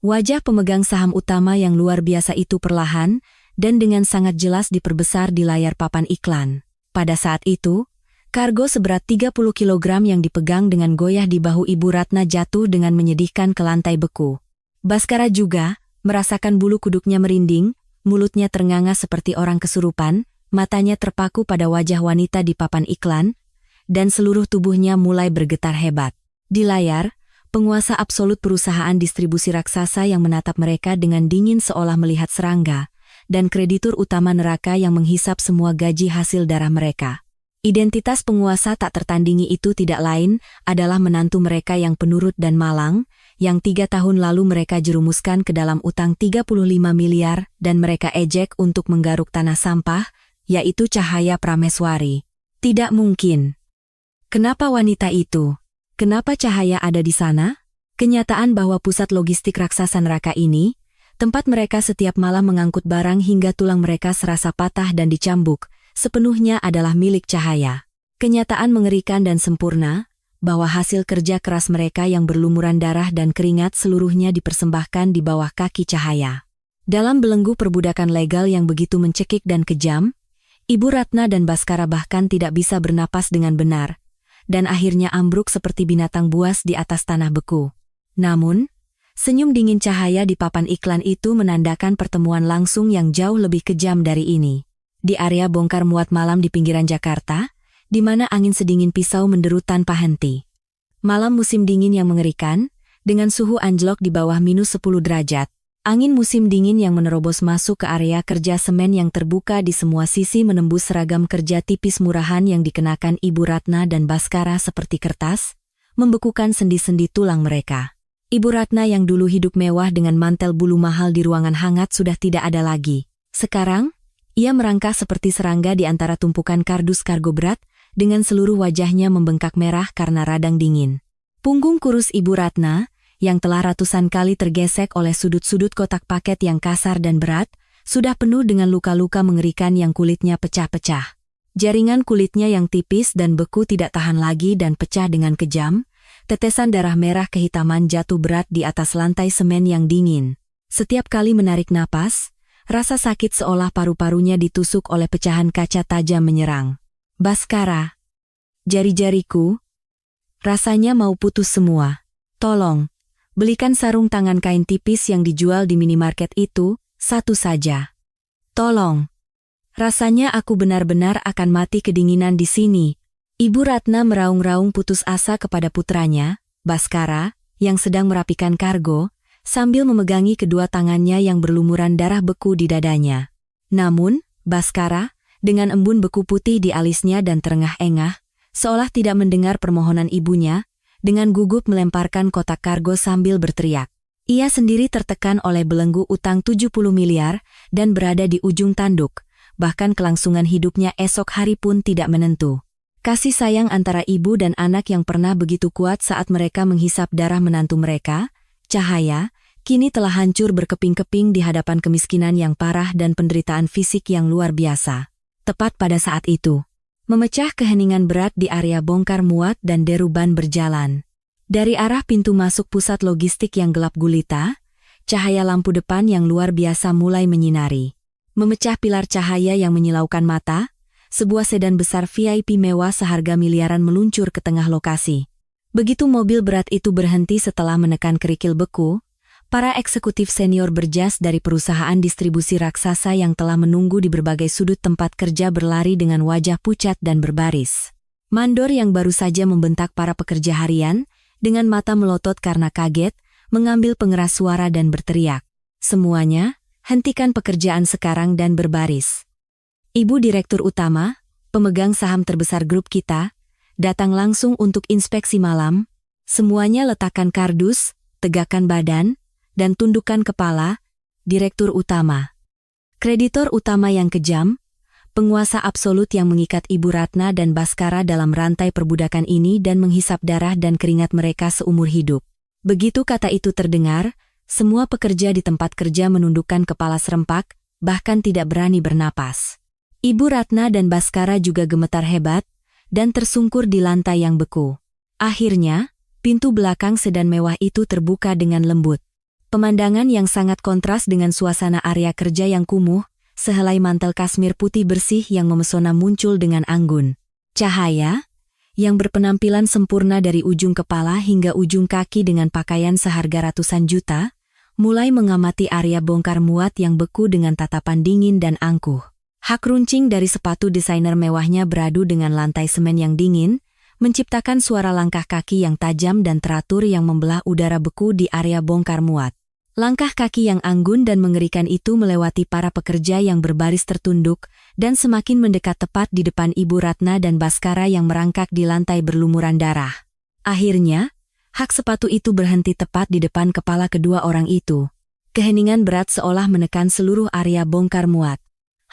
Wajah pemegang saham utama yang luar biasa itu perlahan dan dengan sangat jelas diperbesar di layar papan iklan. Pada saat itu, kargo seberat 30 kilogram yang dipegang dengan goyah di bahu Ibu Ratna jatuh dengan menyedihkan ke lantai beku. Baskara juga merasakan bulu kuduknya merinding, mulutnya ternganga seperti orang kesurupan, matanya terpaku pada wajah wanita di papan iklan, dan seluruh tubuhnya mulai bergetar hebat. Di layar, penguasa absolut perusahaan distribusi raksasa yang menatap mereka dengan dingin seolah melihat serangga, dan kreditur utama neraka yang menghisap semua gaji hasil darah mereka. Identitas penguasa tak tertandingi itu tidak lain adalah menantu mereka yang penurut dan malang, yang 3 tahun lalu mereka jerumuskan ke dalam utang 35 miliar dan mereka ejek untuk menggaruk tanah sampah, yaitu Cahaya Prameswari. Tidak mungkin. Kenapa wanita itu? Kenapa Cahaya ada di sana? Kenyataan bahwa pusat logistik raksasa neraka ini, tempat mereka setiap malam mengangkut barang hingga tulang mereka serasa patah dan dicambuk, sepenuhnya adalah milik Cahaya. Kenyataan mengerikan dan sempurna, bahwa hasil kerja keras mereka yang berlumuran darah dan keringat seluruhnya dipersembahkan di bawah kaki Cahaya. Dalam belenggu perbudakan legal yang begitu mencekik dan kejam, Ibu Ratna dan Baskara bahkan tidak bisa bernapas dengan benar, dan akhirnya ambruk seperti binatang buas di atas tanah beku. Namun, senyum dingin Cahaya di papan iklan itu menandakan pertemuan langsung yang jauh lebih kejam dari ini. Di area bongkar muat malam di pinggiran Jakarta, di mana angin sedingin pisau menderu tanpa henti. Malam musim dingin yang mengerikan, dengan suhu anjlok di bawah minus 10 derajat. Angin musim dingin yang menerobos masuk ke area kerja semen yang terbuka di semua sisi menembus seragam kerja tipis murahan yang dikenakan Ibu Ratna dan Baskara seperti kertas, membekukan sendi-sendi tulang mereka. Ibu Ratna yang dulu hidup mewah dengan mantel bulu mahal di ruangan hangat sudah tidak ada lagi. Sekarang, ia merangkak seperti serangga di antara tumpukan kardus kargo berat, dengan seluruh wajahnya membengkak merah karena radang dingin. Punggung kurus Ibu Ratna, yang telah ratusan kali tergesek oleh sudut-sudut kotak paket yang kasar dan berat, sudah penuh dengan luka-luka mengerikan yang kulitnya pecah-pecah. Jaringan kulitnya yang tipis dan beku tidak tahan lagi dan pecah dengan kejam, tetesan darah merah kehitaman jatuh berat di atas lantai semen yang dingin. Setiap kali menarik napas, rasa sakit seolah paru-parunya ditusuk oleh pecahan kaca tajam menyerang. Bhaskara, jari-jariku, rasanya mau putus semua. Tolong, belikan sarung tangan kain tipis yang dijual di minimarket itu, satu saja. Tolong. Rasanya aku benar-benar akan mati kedinginan di sini. Ibu Ratna meraung-raung putus asa kepada putranya, Bhaskara, yang sedang merapikan kargo, sambil memegangi kedua tangannya yang berlumuran darah beku di dadanya. Namun, Bhaskara, dengan embun beku putih di alisnya dan terengah-engah, seolah tidak mendengar permohonan ibunya, dengan gugup melemparkan kotak kargo sambil berteriak. Ia sendiri tertekan oleh belenggu utang 70 miliar dan berada di ujung tanduk, bahkan kelangsungan hidupnya esok hari pun tidak menentu. Kasih sayang antara ibu dan anak yang pernah begitu kuat saat mereka menghisap darah menantu mereka, Cahaya, kini telah hancur berkeping-keping di hadapan kemiskinan yang parah dan penderitaan fisik yang luar biasa. Tepat pada saat itu, memecah keheningan berat di area bongkar muat dan deru ban berjalan. Dari arah pintu masuk pusat logistik yang gelap gulita, cahaya lampu depan yang luar biasa mulai menyinari. Memecah pilar cahaya yang menyilaukan mata, sebuah sedan besar VIP mewah seharga miliaran meluncur ke tengah lokasi. Begitu mobil berat itu berhenti setelah menekan kerikil beku, para eksekutif senior berjas dari perusahaan distribusi raksasa yang telah menunggu di berbagai sudut tempat kerja berlari dengan wajah pucat dan berbaris. Mandor yang baru saja membentak para pekerja harian, dengan mata melotot karena kaget, mengambil pengeras suara dan berteriak. Semuanya, hentikan pekerjaan sekarang dan berbaris. Ibu Direktur Utama, pemegang saham terbesar grup kita, datang langsung untuk inspeksi malam. Semuanya letakkan kardus, tegakkan badan, dan tundukkan kepala. Direktur Utama. Kreditor utama yang kejam, penguasa absolut yang mengikat Ibu Ratna dan Bhaskara dalam rantai perbudakan ini dan menghisap darah dan keringat mereka seumur hidup. Begitu kata itu terdengar, semua pekerja di tempat kerja menundukkan kepala serempak, bahkan tidak berani bernapas. Ibu Ratna dan Bhaskara juga gemetar hebat, dan tersungkur di lantai yang beku. Akhirnya, pintu belakang sedan mewah itu terbuka dengan lembut. Pemandangan yang sangat kontras dengan suasana area kerja yang kumuh, sehelai mantel kasmir putih bersih yang memesona muncul dengan anggun. Cahaya, yang berpenampilan sempurna dari ujung kepala hingga ujung kaki dengan pakaian seharga ratusan juta, mulai mengamati area bongkar muat yang beku dengan tatapan dingin dan angkuh. Hak runcing dari sepatu desainer mewahnya beradu dengan lantai semen yang dingin, menciptakan suara langkah kaki yang tajam dan teratur yang membelah udara beku di area bongkar muat. Langkah kaki yang anggun dan mengerikan itu melewati para pekerja yang berbaris tertunduk dan semakin mendekat tepat di depan Ibu Ratna dan Bhaskara yang merangkak di lantai berlumuran darah. Akhirnya, hak sepatu itu berhenti tepat di depan kepala kedua orang itu. Keheningan berat seolah menekan seluruh area bongkar muat.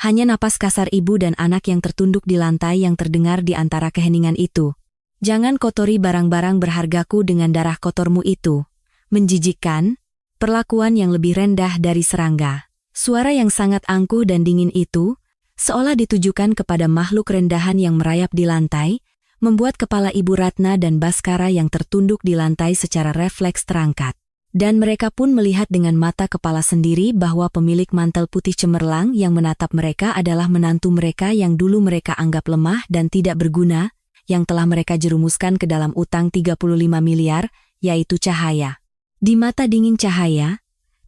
Hanya napas kasar ibu dan anak yang tertunduk di lantai yang terdengar di antara keheningan itu. Jangan kotori barang-barang berhargaku dengan darah kotormu itu. Menjijikkan. Perlakuan yang lebih rendah dari serangga. Suara yang sangat angkuh dan dingin itu, seolah ditujukan kepada makhluk rendahan yang merayap di lantai, membuat kepala Ibu Ratna dan Bhaskara yang tertunduk di lantai secara refleks terangkat. Dan mereka pun melihat dengan mata kepala sendiri bahwa pemilik mantel putih cemerlang yang menatap mereka adalah menantu mereka yang dulu mereka anggap lemah dan tidak berguna, yang telah mereka jerumuskan ke dalam utang 35 miliar, yaitu Cahaya. Di mata dingin Cahaya,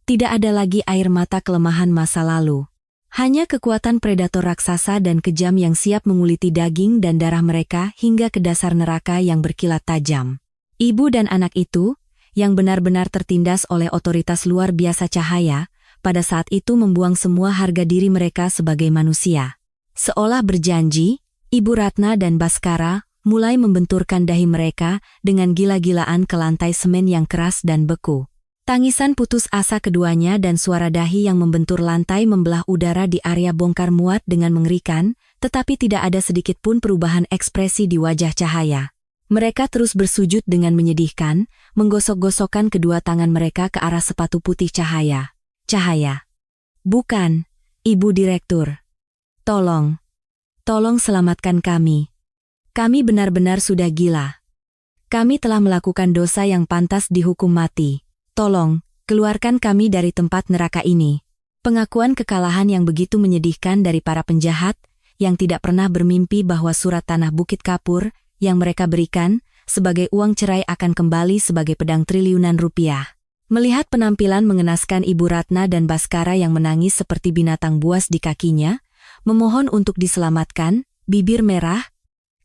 tidak ada lagi air mata kelemahan masa lalu. Hanya kekuatan predator raksasa dan kejam yang siap menguliti daging dan darah mereka hingga ke dasar neraka yang berkilat tajam. Ibu dan anak itu, yang benar-benar tertindas oleh otoritas luar biasa Cahaya, pada saat itu membuang semua harga diri mereka sebagai manusia. Seolah berjanji, Ibu Ratna dan Bhaskara mulai membenturkan dahi mereka dengan gila-gilaan ke lantai semen yang keras dan beku. Tangisan putus asa keduanya dan suara dahi yang membentur lantai membelah udara di area bongkar muat dengan mengerikan, tetapi tidak ada sedikit pun perubahan ekspresi di wajah Cahaya. Mereka terus bersujud dengan menyedihkan, menggosok-gosokkan kedua tangan mereka ke arah sepatu putih Cahaya. Cahaya. Bukan, Ibu Direktur. Tolong. Tolong selamatkan kami. Kami benar-benar sudah gila. Kami telah melakukan dosa yang pantas dihukum mati. Tolong, keluarkan kami dari tempat neraka ini. Pengakuan kekalahan yang begitu menyedihkan dari para penjahat, yang tidak pernah bermimpi bahwa surat tanah Bukit Kapur yang mereka berikan sebagai uang cerai akan kembali sebagai pedang triliunan rupiah. Melihat penampilan mengenaskan Ibu Ratna dan Baskara yang menangis seperti binatang buas di kakinya, memohon untuk diselamatkan, bibir merah,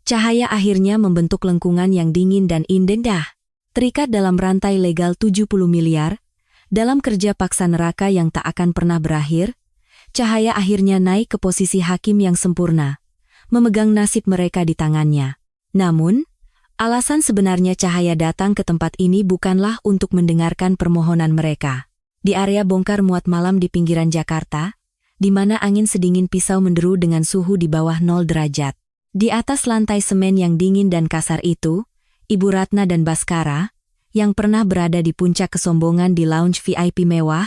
Cahaya akhirnya membentuk lengkungan yang dingin dan indah, terikat dalam rantai legal 70 miliar, dalam kerja paksa neraka yang tak akan pernah berakhir. Cahaya akhirnya naik ke posisi hakim yang sempurna, memegang nasib mereka di tangannya. Namun, alasan sebenarnya Cahaya datang ke tempat ini bukanlah untuk mendengarkan permohonan mereka. Di area bongkar muat malam di pinggiran Jakarta, di mana angin sedingin pisau menderu dengan suhu di bawah 0 derajat. Di atas lantai semen yang dingin dan kasar itu, Ibu Ratna dan Baskara, yang pernah berada di puncak kesombongan di lounge VIP mewah,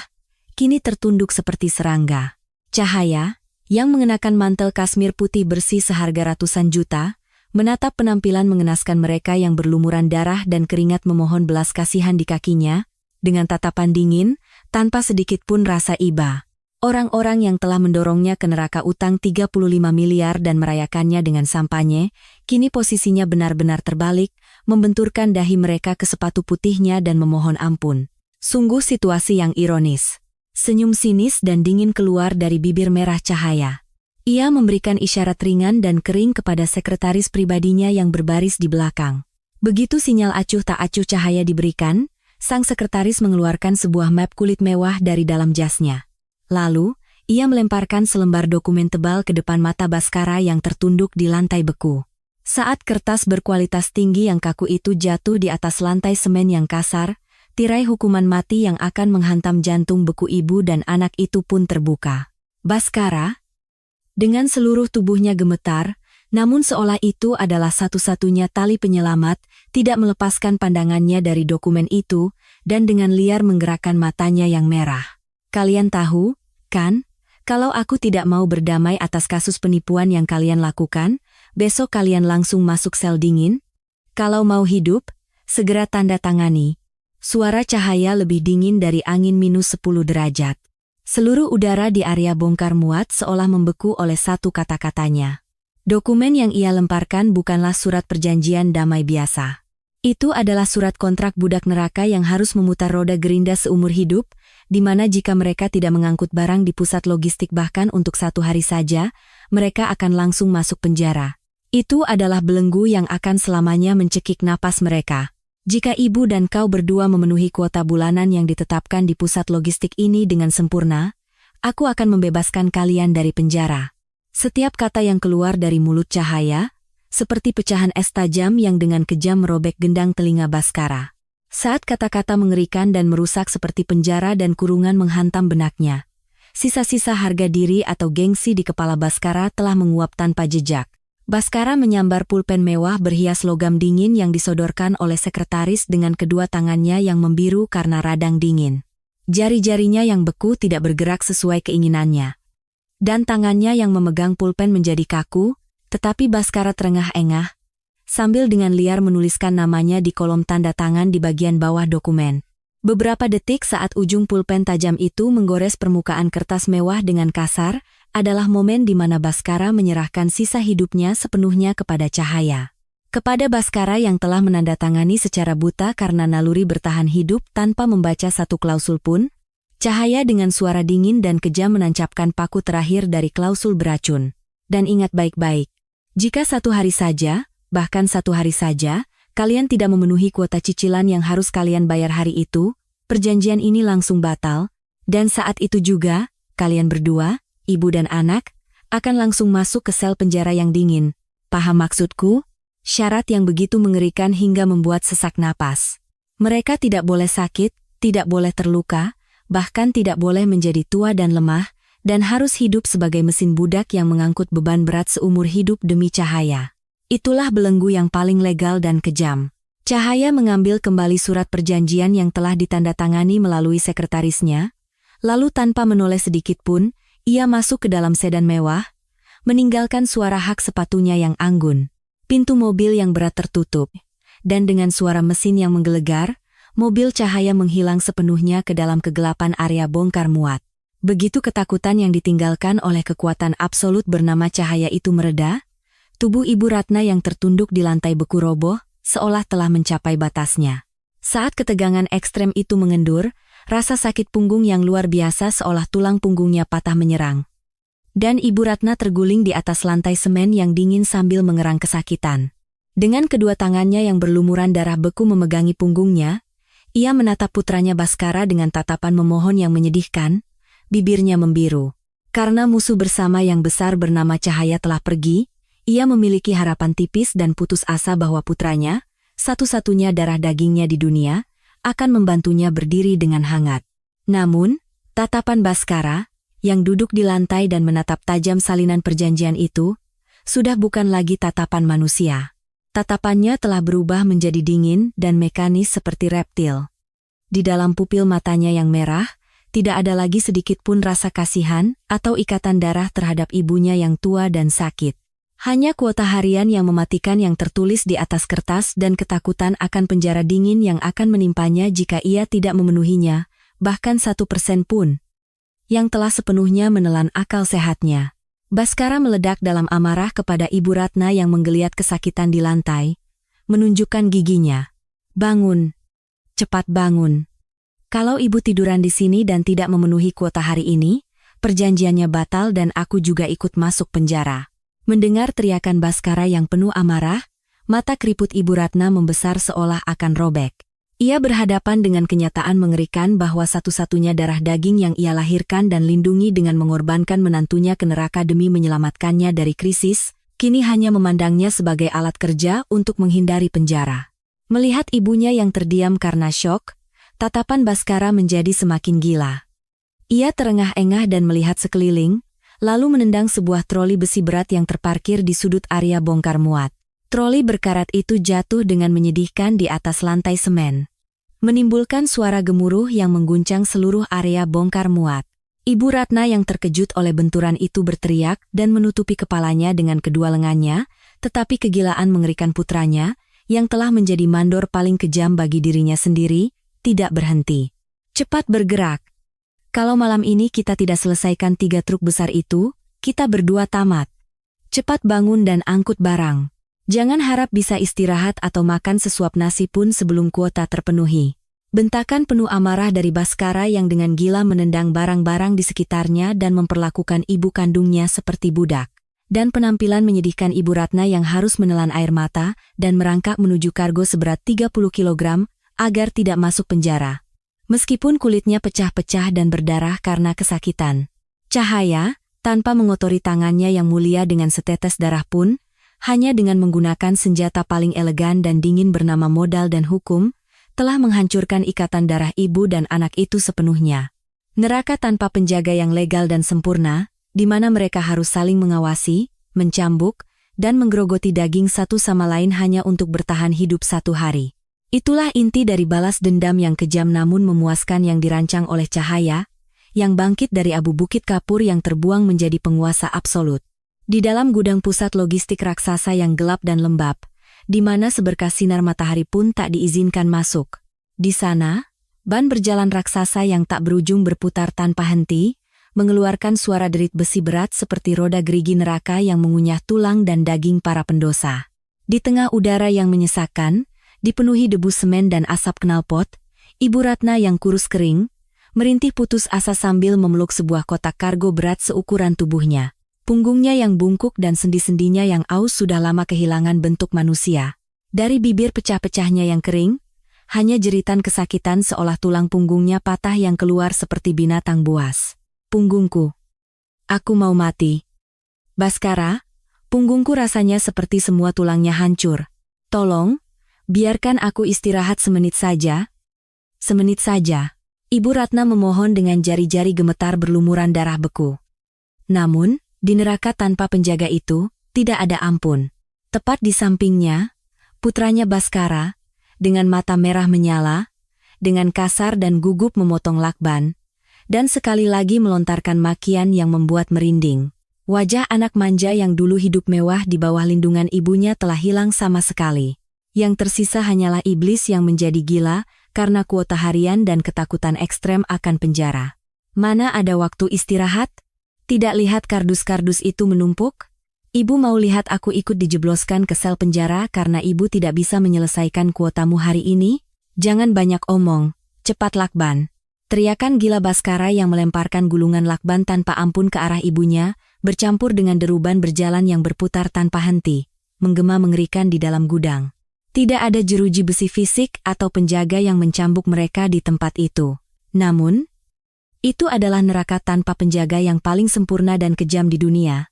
kini tertunduk seperti serangga. Cahaya, yang mengenakan mantel kasmir putih bersih seharga ratusan juta, menatap penampilan mengenaskan mereka yang berlumuran darah dan keringat memohon belas kasihan di kakinya, dengan tatapan dingin, tanpa sedikit pun rasa iba. Orang-orang yang telah mendorongnya ke neraka utang 35 miliar dan merayakannya dengan sampanye, kini posisinya benar-benar terbalik, membenturkan dahi mereka ke sepatu putihnya dan memohon ampun. Sungguh situasi yang ironis. Senyum sinis dan dingin keluar dari bibir merah Cahaya. Ia memberikan isyarat ringan dan kering kepada sekretaris pribadinya yang berbaris di belakang. Begitu sinyal acuh tak acuh Cahaya diberikan, sang sekretaris mengeluarkan sebuah map kulit mewah dari dalam jasnya. Lalu, ia melemparkan selembar dokumen tebal ke depan mata Baskara yang tertunduk di lantai beku. Saat kertas berkualitas tinggi yang kaku itu jatuh di atas lantai semen yang kasar, tirai hukuman mati yang akan menghantam jantung beku ibu dan anak itu pun terbuka. Baskara, dengan seluruh tubuhnya gemetar, namun seolah itu adalah satu-satunya tali penyelamat, tidak melepaskan pandangannya dari dokumen itu, dan dengan liar menggerakkan matanya yang merah. Kalian tahu, kan, kalau aku tidak mau berdamai atas kasus penipuan yang kalian lakukan, besok kalian langsung masuk sel dingin? Kalau mau hidup, segera tanda tangani. Suara Cahaya lebih dingin dari angin minus 10 derajat. Seluruh udara di area bongkar muat seolah membeku oleh satu kata-katanya. Dokumen yang ia lemparkan bukanlah surat perjanjian damai biasa. Itu adalah surat kontrak budak neraka yang harus memutar roda gerinda seumur hidup, di mana jika mereka tidak mengangkut barang di pusat logistik bahkan untuk 1 hari saja, mereka akan langsung masuk penjara. Itu adalah belenggu yang akan selamanya mencekik napas mereka. Jika ibu dan kau berdua memenuhi kuota bulanan yang ditetapkan di pusat logistik ini dengan sempurna, aku akan membebaskan kalian dari penjara. Setiap kata yang keluar dari mulut Cahaya, seperti pecahan es tajam yang dengan kejam merobek gendang telinga Baskara. Saat kata-kata mengerikan dan merusak seperti penjara dan kurungan menghantam benaknya, sisa-sisa harga diri atau gengsi di kepala Baskara telah menguap tanpa jejak. Baskara menyambar pulpen mewah berhias logam dingin yang disodorkan oleh sekretaris dengan kedua tangannya yang membiru karena radang dingin. Jari-jarinya yang beku tidak bergerak sesuai keinginannya. Dan tangannya yang memegang pulpen menjadi kaku, tetapi Baskara terengah-engah, sambil dengan liar menuliskan namanya di kolom tanda tangan di bagian bawah dokumen. Beberapa detik saat ujung pulpen tajam itu menggores permukaan kertas mewah dengan kasar, adalah momen di mana Baskara menyerahkan sisa hidupnya sepenuhnya kepada Cahaya. Kepada Baskara yang telah menandatangani secara buta karena naluri bertahan hidup tanpa membaca satu klausul pun, Cahaya dengan suara dingin dan kejam menancapkan paku terakhir dari klausul beracun. Dan ingat baik-baik, jika 1 hari saja, bahkan 1 hari saja, kalian tidak memenuhi kuota cicilan yang harus kalian bayar hari itu, perjanjian ini langsung batal, dan saat itu juga, kalian berdua, ibu dan anak, akan langsung masuk ke sel penjara yang dingin. Paham maksudku? Syarat yang begitu mengerikan hingga membuat sesak napas. Mereka tidak boleh sakit, tidak boleh terluka, bahkan tidak boleh menjadi tua dan lemah, dan harus hidup sebagai mesin budak yang mengangkut beban berat seumur hidup demi Cahaya. Itulah belenggu yang paling legal dan kejam. Cahaya mengambil kembali surat perjanjian yang telah ditandatangani melalui sekretarisnya, lalu tanpa menoleh sedikit pun, ia masuk ke dalam sedan mewah, meninggalkan suara hak sepatunya yang anggun. Pintu mobil yang berat tertutup, dan dengan suara mesin yang menggelegar, mobil Cahaya menghilang sepenuhnya ke dalam kegelapan area bongkar muat. Begitu ketakutan yang ditinggalkan oleh kekuatan absolut bernama Cahaya itu mereda, tubuh Ibu Ratna yang tertunduk di lantai beku roboh, seolah telah mencapai batasnya. Saat ketegangan ekstrem itu mengendur, rasa sakit punggung yang luar biasa seolah tulang punggungnya patah menyerang. Dan Ibu Ratna terguling di atas lantai semen yang dingin sambil mengerang kesakitan. Dengan kedua tangannya yang berlumuran darah beku memegangi punggungnya, ia menatap putranya Baskara dengan tatapan memohon yang menyedihkan, bibirnya membiru. Karena musuh bersama yang besar bernama Cahaya telah pergi, ia memiliki harapan tipis dan putus asa bahwa putranya, satu-satunya darah dagingnya di dunia, akan membantunya berdiri dengan hangat. Namun, tatapan Baskara, yang duduk di lantai dan menatap tajam salinan perjanjian itu, sudah bukan lagi tatapan manusia. Tatapannya telah berubah menjadi dingin dan mekanis seperti reptil. Di dalam pupil matanya yang merah, tidak ada lagi sedikit pun rasa kasihan atau ikatan darah terhadap ibunya yang tua dan sakit. Hanya kuota harian yang mematikan yang tertulis di atas kertas dan ketakutan akan penjara dingin yang akan menimpanya jika ia tidak memenuhinya, bahkan 1% pun. Yang telah sepenuhnya menelan akal sehatnya. Baskara meledak dalam amarah kepada Ibu Ratna yang menggeliat kesakitan di lantai, menunjukkan giginya. Bangun. Cepat bangun. Kalau ibu tiduran di sini dan tidak memenuhi kuota hari ini, perjanjiannya batal dan aku juga ikut masuk penjara. Mendengar teriakan Baskara yang penuh amarah, mata keriput Ibu Ratna membesar seolah akan robek. Ia berhadapan dengan kenyataan mengerikan bahwa satu-satunya darah daging yang ia lahirkan dan lindungi dengan mengorbankan menantunya ke neraka demi menyelamatkannya dari krisis, kini hanya memandangnya sebagai alat kerja untuk menghindari penjara. Melihat ibunya yang terdiam karena syok, tatapan Baskara menjadi semakin gila. Ia terengah-engah dan melihat sekeliling, lalu menendang sebuah troli besi berat yang terparkir di sudut area bongkar muat. Troli berkarat itu jatuh dengan menyedihkan di atas lantai semen, menimbulkan suara gemuruh yang mengguncang seluruh area bongkar muat. Ibu Ratna yang terkejut oleh benturan itu berteriak dan menutupi kepalanya dengan kedua lengannya, tetapi kegilaan mengerikan putranya, yang telah menjadi mandor paling kejam bagi dirinya sendiri, tidak berhenti. Cepat bergerak. Kalau malam ini kita tidak selesaikan 3 truk besar itu, kita berdua tamat. Cepat bangun dan angkut barang. Jangan harap bisa istirahat atau makan sesuap nasi pun sebelum kuota terpenuhi. Bentakan penuh amarah dari Baskara yang dengan gila menendang barang-barang di sekitarnya dan memperlakukan ibu kandungnya seperti budak. Dan penampilan menyedihkan Ibu Ratna yang harus menelan air mata dan merangkak menuju kargo seberat 30 kg agar tidak masuk penjara. Meskipun kulitnya pecah-pecah dan berdarah karena kesakitan. Cahaya, tanpa mengotori tangannya yang mulia dengan setetes darah pun, hanya dengan menggunakan senjata paling elegan dan dingin bernama modal dan hukum, telah menghancurkan ikatan darah ibu dan anak itu sepenuhnya. Neraka tanpa penjaga yang legal dan sempurna, di mana mereka harus saling mengawasi, mencambuk, dan menggerogoti daging satu sama lain hanya untuk bertahan hidup 1 hari. Itulah inti dari balas dendam yang kejam namun memuaskan yang dirancang oleh Cahaya, yang bangkit dari abu bukit kapur yang terbuang menjadi penguasa absolut. Di dalam gudang pusat logistik raksasa yang gelap dan lembab, di mana seberkas sinar matahari pun tak diizinkan masuk. Di sana, ban berjalan raksasa yang tak berujung berputar tanpa henti, mengeluarkan suara derit besi berat seperti roda gerigi neraka yang mengunyah tulang dan daging para pendosa. Di tengah udara yang menyesakkan, dipenuhi debu semen dan asap knalpot, Ibu Ratna yang kurus kering, merintih putus asa sambil memeluk sebuah kotak kargo berat seukuran tubuhnya. Punggungnya yang bungkuk dan sendi-sendinya yang aus sudah lama kehilangan bentuk manusia. Dari bibir pecah-pecahnya yang kering, hanya jeritan kesakitan seolah tulang punggungnya patah yang keluar seperti binatang buas. Punggungku. Aku mau mati. Baskara, punggungku rasanya seperti semua tulangnya hancur. Tolong, biarkan aku istirahat semenit saja. Semenit saja. Ibu Ratna memohon dengan jari-jari gemetar berlumuran darah beku. Namun, di neraka tanpa penjaga itu, tidak ada ampun. Tepat di sampingnya, putranya Baskara, dengan mata merah menyala, dengan kasar dan gugup memotong lakban, dan sekali lagi melontarkan makian yang membuat merinding. Wajah anak manja yang dulu hidup mewah di bawah lindungan ibunya telah hilang sama sekali. Yang tersisa hanyalah iblis yang menjadi gila karena kuota harian dan ketakutan ekstrem akan penjara. Mana ada waktu istirahat? Tidak lihat kardus-kardus itu menumpuk? Ibu mau lihat aku ikut dijebloskan ke sel penjara karena ibu tidak bisa menyelesaikan kuotamu hari ini? Jangan banyak omong, cepat lakban. Teriakan gila Baskara yang melemparkan gulungan lakban tanpa ampun ke arah ibunya, bercampur dengan deruban berjalan yang berputar tanpa henti, menggema mengerikan di dalam gudang. Tidak ada jeruji besi fisik atau penjaga yang mencambuk mereka di tempat itu. Namun, itu adalah neraka tanpa penjaga yang paling sempurna dan kejam di dunia,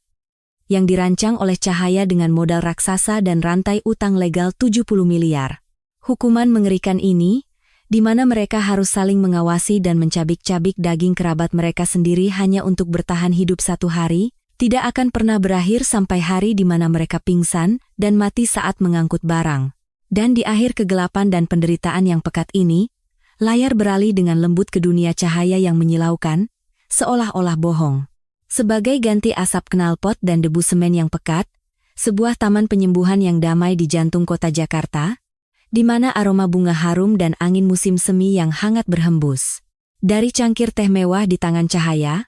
yang dirancang oleh cahaya dengan modal raksasa dan rantai utang legal 70 miliar. Hukuman mengerikan ini, di mana mereka harus saling mengawasi dan mencabik-cabik daging kerabat mereka sendiri hanya untuk bertahan hidup satu hari, tidak akan pernah berakhir sampai hari di mana mereka pingsan dan mati saat mengangkut barang. Dan di akhir kegelapan dan penderitaan yang pekat ini, layar beralih dengan lembut ke dunia cahaya yang menyilaukan, seolah-olah bohong. Sebagai ganti asap knalpot dan debu semen yang pekat, sebuah taman penyembuhan yang damai di jantung kota Jakarta, di mana aroma bunga harum dan angin musim semi yang hangat berhembus. Dari cangkir teh mewah di tangan cahaya,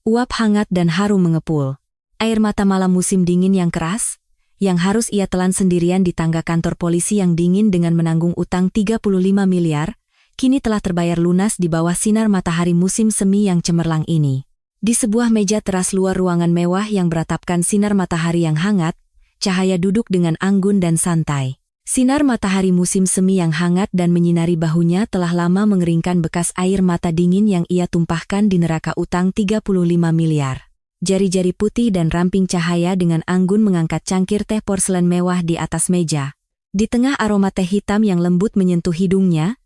uap hangat dan harum mengepul. Air mata malam musim dingin yang keras, yang harus ia telan sendirian di tangga kantor polisi yang dingin dengan menanggung utang 35 miliar, kini telah terbayar lunas di bawah sinar matahari musim semi yang cemerlang ini. Di sebuah meja teras luar ruangan mewah yang beratapkan sinar matahari yang hangat, Cahaya duduk dengan anggun dan santai. Sinar matahari musim semi yang hangat dan menyinari bahunya telah lama mengeringkan bekas air mata dingin yang ia tumpahkan di neraka utang 35 miliar. Jari-jari putih dan ramping Cahaya dengan anggun mengangkat cangkir teh porselen mewah di atas meja. Di tengah aroma teh hitam yang lembut menyentuh hidungnya,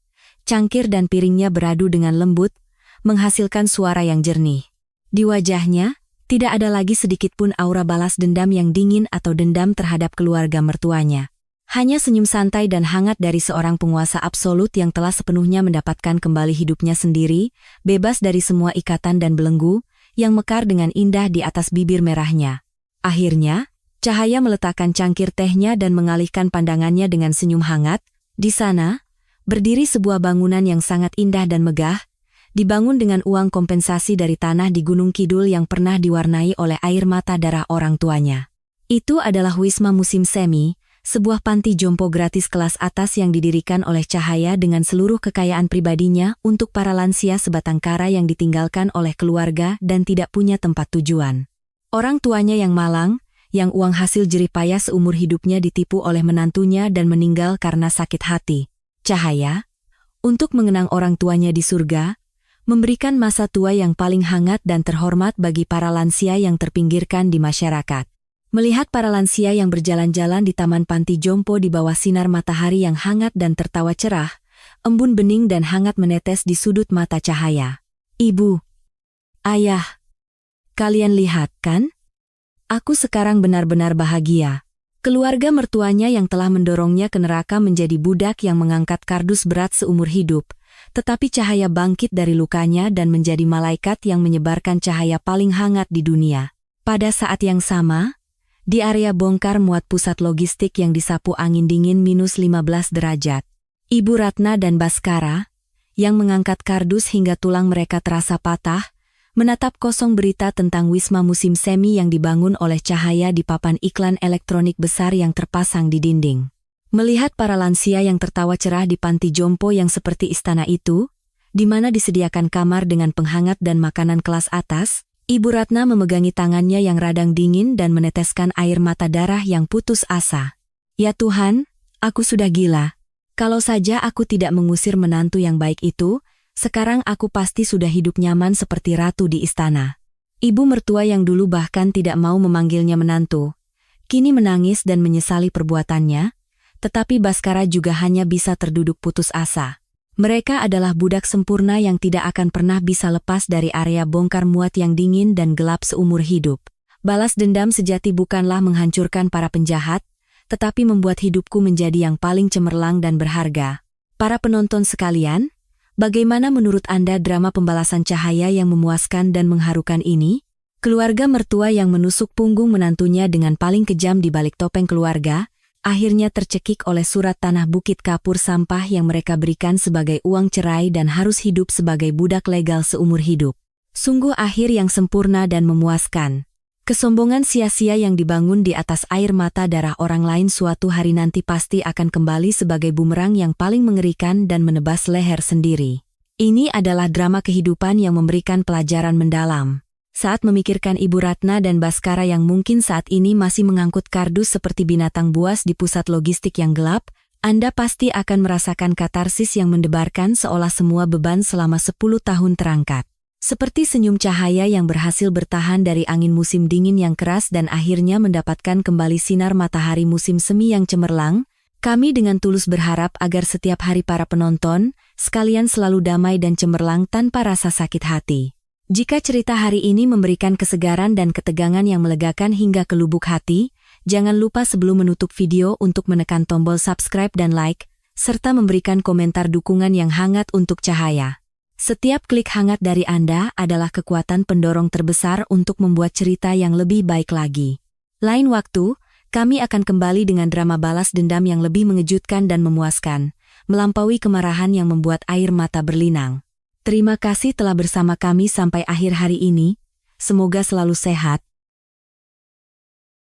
cangkir dan piringnya beradu dengan lembut, menghasilkan suara yang jernih. Di wajahnya, tidak ada lagi sedikitpun aura balas dendam yang dingin atau dendam terhadap keluarga mertuanya. Hanya senyum santai dan hangat dari seorang penguasa absolut yang telah sepenuhnya mendapatkan kembali hidupnya sendiri, bebas dari semua ikatan dan belenggu, yang mekar dengan indah di atas bibir merahnya. Akhirnya, Cahaya meletakkan cangkir tehnya dan mengalihkan pandangannya dengan senyum hangat. Di sana, berdiri sebuah bangunan yang sangat indah dan megah, dibangun dengan uang kompensasi dari tanah di Gunung Kidul yang pernah diwarnai oleh air mata darah orang tuanya. Itu adalah Wisma Musim Semi, sebuah panti jompo gratis kelas atas yang didirikan oleh Cahaya dengan seluruh kekayaan pribadinya untuk para lansia sebatang kara yang ditinggalkan oleh keluarga dan tidak punya tempat tujuan. Orang tuanya yang malang, yang uang hasil jerih payah seumur hidupnya ditipu oleh menantunya dan meninggal karena sakit hati. Cahaya, untuk mengenang orang tuanya di surga, memberikan masa tua yang paling hangat dan terhormat bagi para lansia yang terpinggirkan di masyarakat. Melihat para lansia yang berjalan-jalan di taman panti jompo di bawah sinar matahari yang hangat dan tertawa cerah, embun bening dan hangat menetes di sudut mata Cahaya. Ibu, ayah, kalian lihat kan? Aku sekarang benar-benar bahagia. Keluarga mertuanya yang telah mendorongnya ke neraka menjadi budak yang mengangkat kardus berat seumur hidup, tetapi Cahaya bangkit dari lukanya dan menjadi malaikat yang menyebarkan cahaya paling hangat di dunia. Pada saat yang sama, di area bongkar muat pusat logistik yang disapu angin dingin -15 derajat, Ibu Ratna dan Baskara, yang mengangkat kardus hingga tulang mereka terasa patah, menatap kosong berita tentang Wisma Musim Semi yang dibangun oleh Cahaya di papan iklan elektronik besar yang terpasang di dinding. Melihat para lansia yang tertawa cerah di panti jompo yang seperti istana itu, di mana disediakan kamar dengan penghangat dan makanan kelas atas, Ibu Ratna memegangi tangannya yang radang dingin dan meneteskan air mata darah yang putus asa. Ya Tuhan, aku sudah gila. Kalau saja aku tidak mengusir menantu yang baik itu, sekarang aku pasti sudah hidup nyaman seperti ratu di istana. Ibu mertua yang dulu bahkan tidak mau memanggilnya menantu, kini menangis dan menyesali perbuatannya, tetapi Baskara juga hanya bisa terduduk putus asa. Mereka adalah budak sempurna yang tidak akan pernah bisa lepas dari area bongkar muat yang dingin dan gelap seumur hidup. Balas dendam sejati bukanlah menghancurkan para penjahat, tetapi membuat hidupku menjadi yang paling cemerlang dan berharga. Para penonton sekalian, bagaimana menurut Anda drama pembalasan cahaya yang memuaskan dan mengharukan ini? Keluarga mertua yang menusuk punggung menantunya dengan paling kejam di balik topeng keluarga, akhirnya tercekik oleh surat tanah Bukit Kapur sampah yang mereka berikan sebagai uang cerai dan harus hidup sebagai budak legal seumur hidup. Sungguh akhir yang sempurna dan memuaskan. Kesombongan sia-sia yang dibangun di atas air mata darah orang lain suatu hari nanti pasti akan kembali sebagai bumerang yang paling mengerikan dan menebas leher sendiri. Ini adalah drama kehidupan yang memberikan pelajaran mendalam. Saat memikirkan Ibu Ratna dan Baskara yang mungkin saat ini masih mengangkut kardus seperti binatang buas di pusat logistik yang gelap, Anda pasti akan merasakan katarsis yang mendebarkan seolah semua beban selama 10 tahun terangkat. Seperti senyum cahaya yang berhasil bertahan dari angin musim dingin yang keras dan akhirnya mendapatkan kembali sinar matahari musim semi yang cemerlang, kami dengan tulus berharap agar setiap hari para penonton, sekalian selalu damai dan cemerlang tanpa rasa sakit hati. Jika cerita hari ini memberikan kesegaran dan ketegangan yang melegakan hingga ke lubuk hati, jangan lupa sebelum menutup video untuk menekan tombol subscribe dan like, serta memberikan komentar dukungan yang hangat untuk Cahaya. Setiap klik hangat dari Anda adalah kekuatan pendorong terbesar untuk membuat cerita yang lebih baik lagi. Lain waktu, kami akan kembali dengan drama balas dendam yang lebih mengejutkan dan memuaskan, melampaui kemarahan yang membuat air mata berlinang. Terima kasih telah bersama kami sampai akhir hari ini, semoga selalu sehat,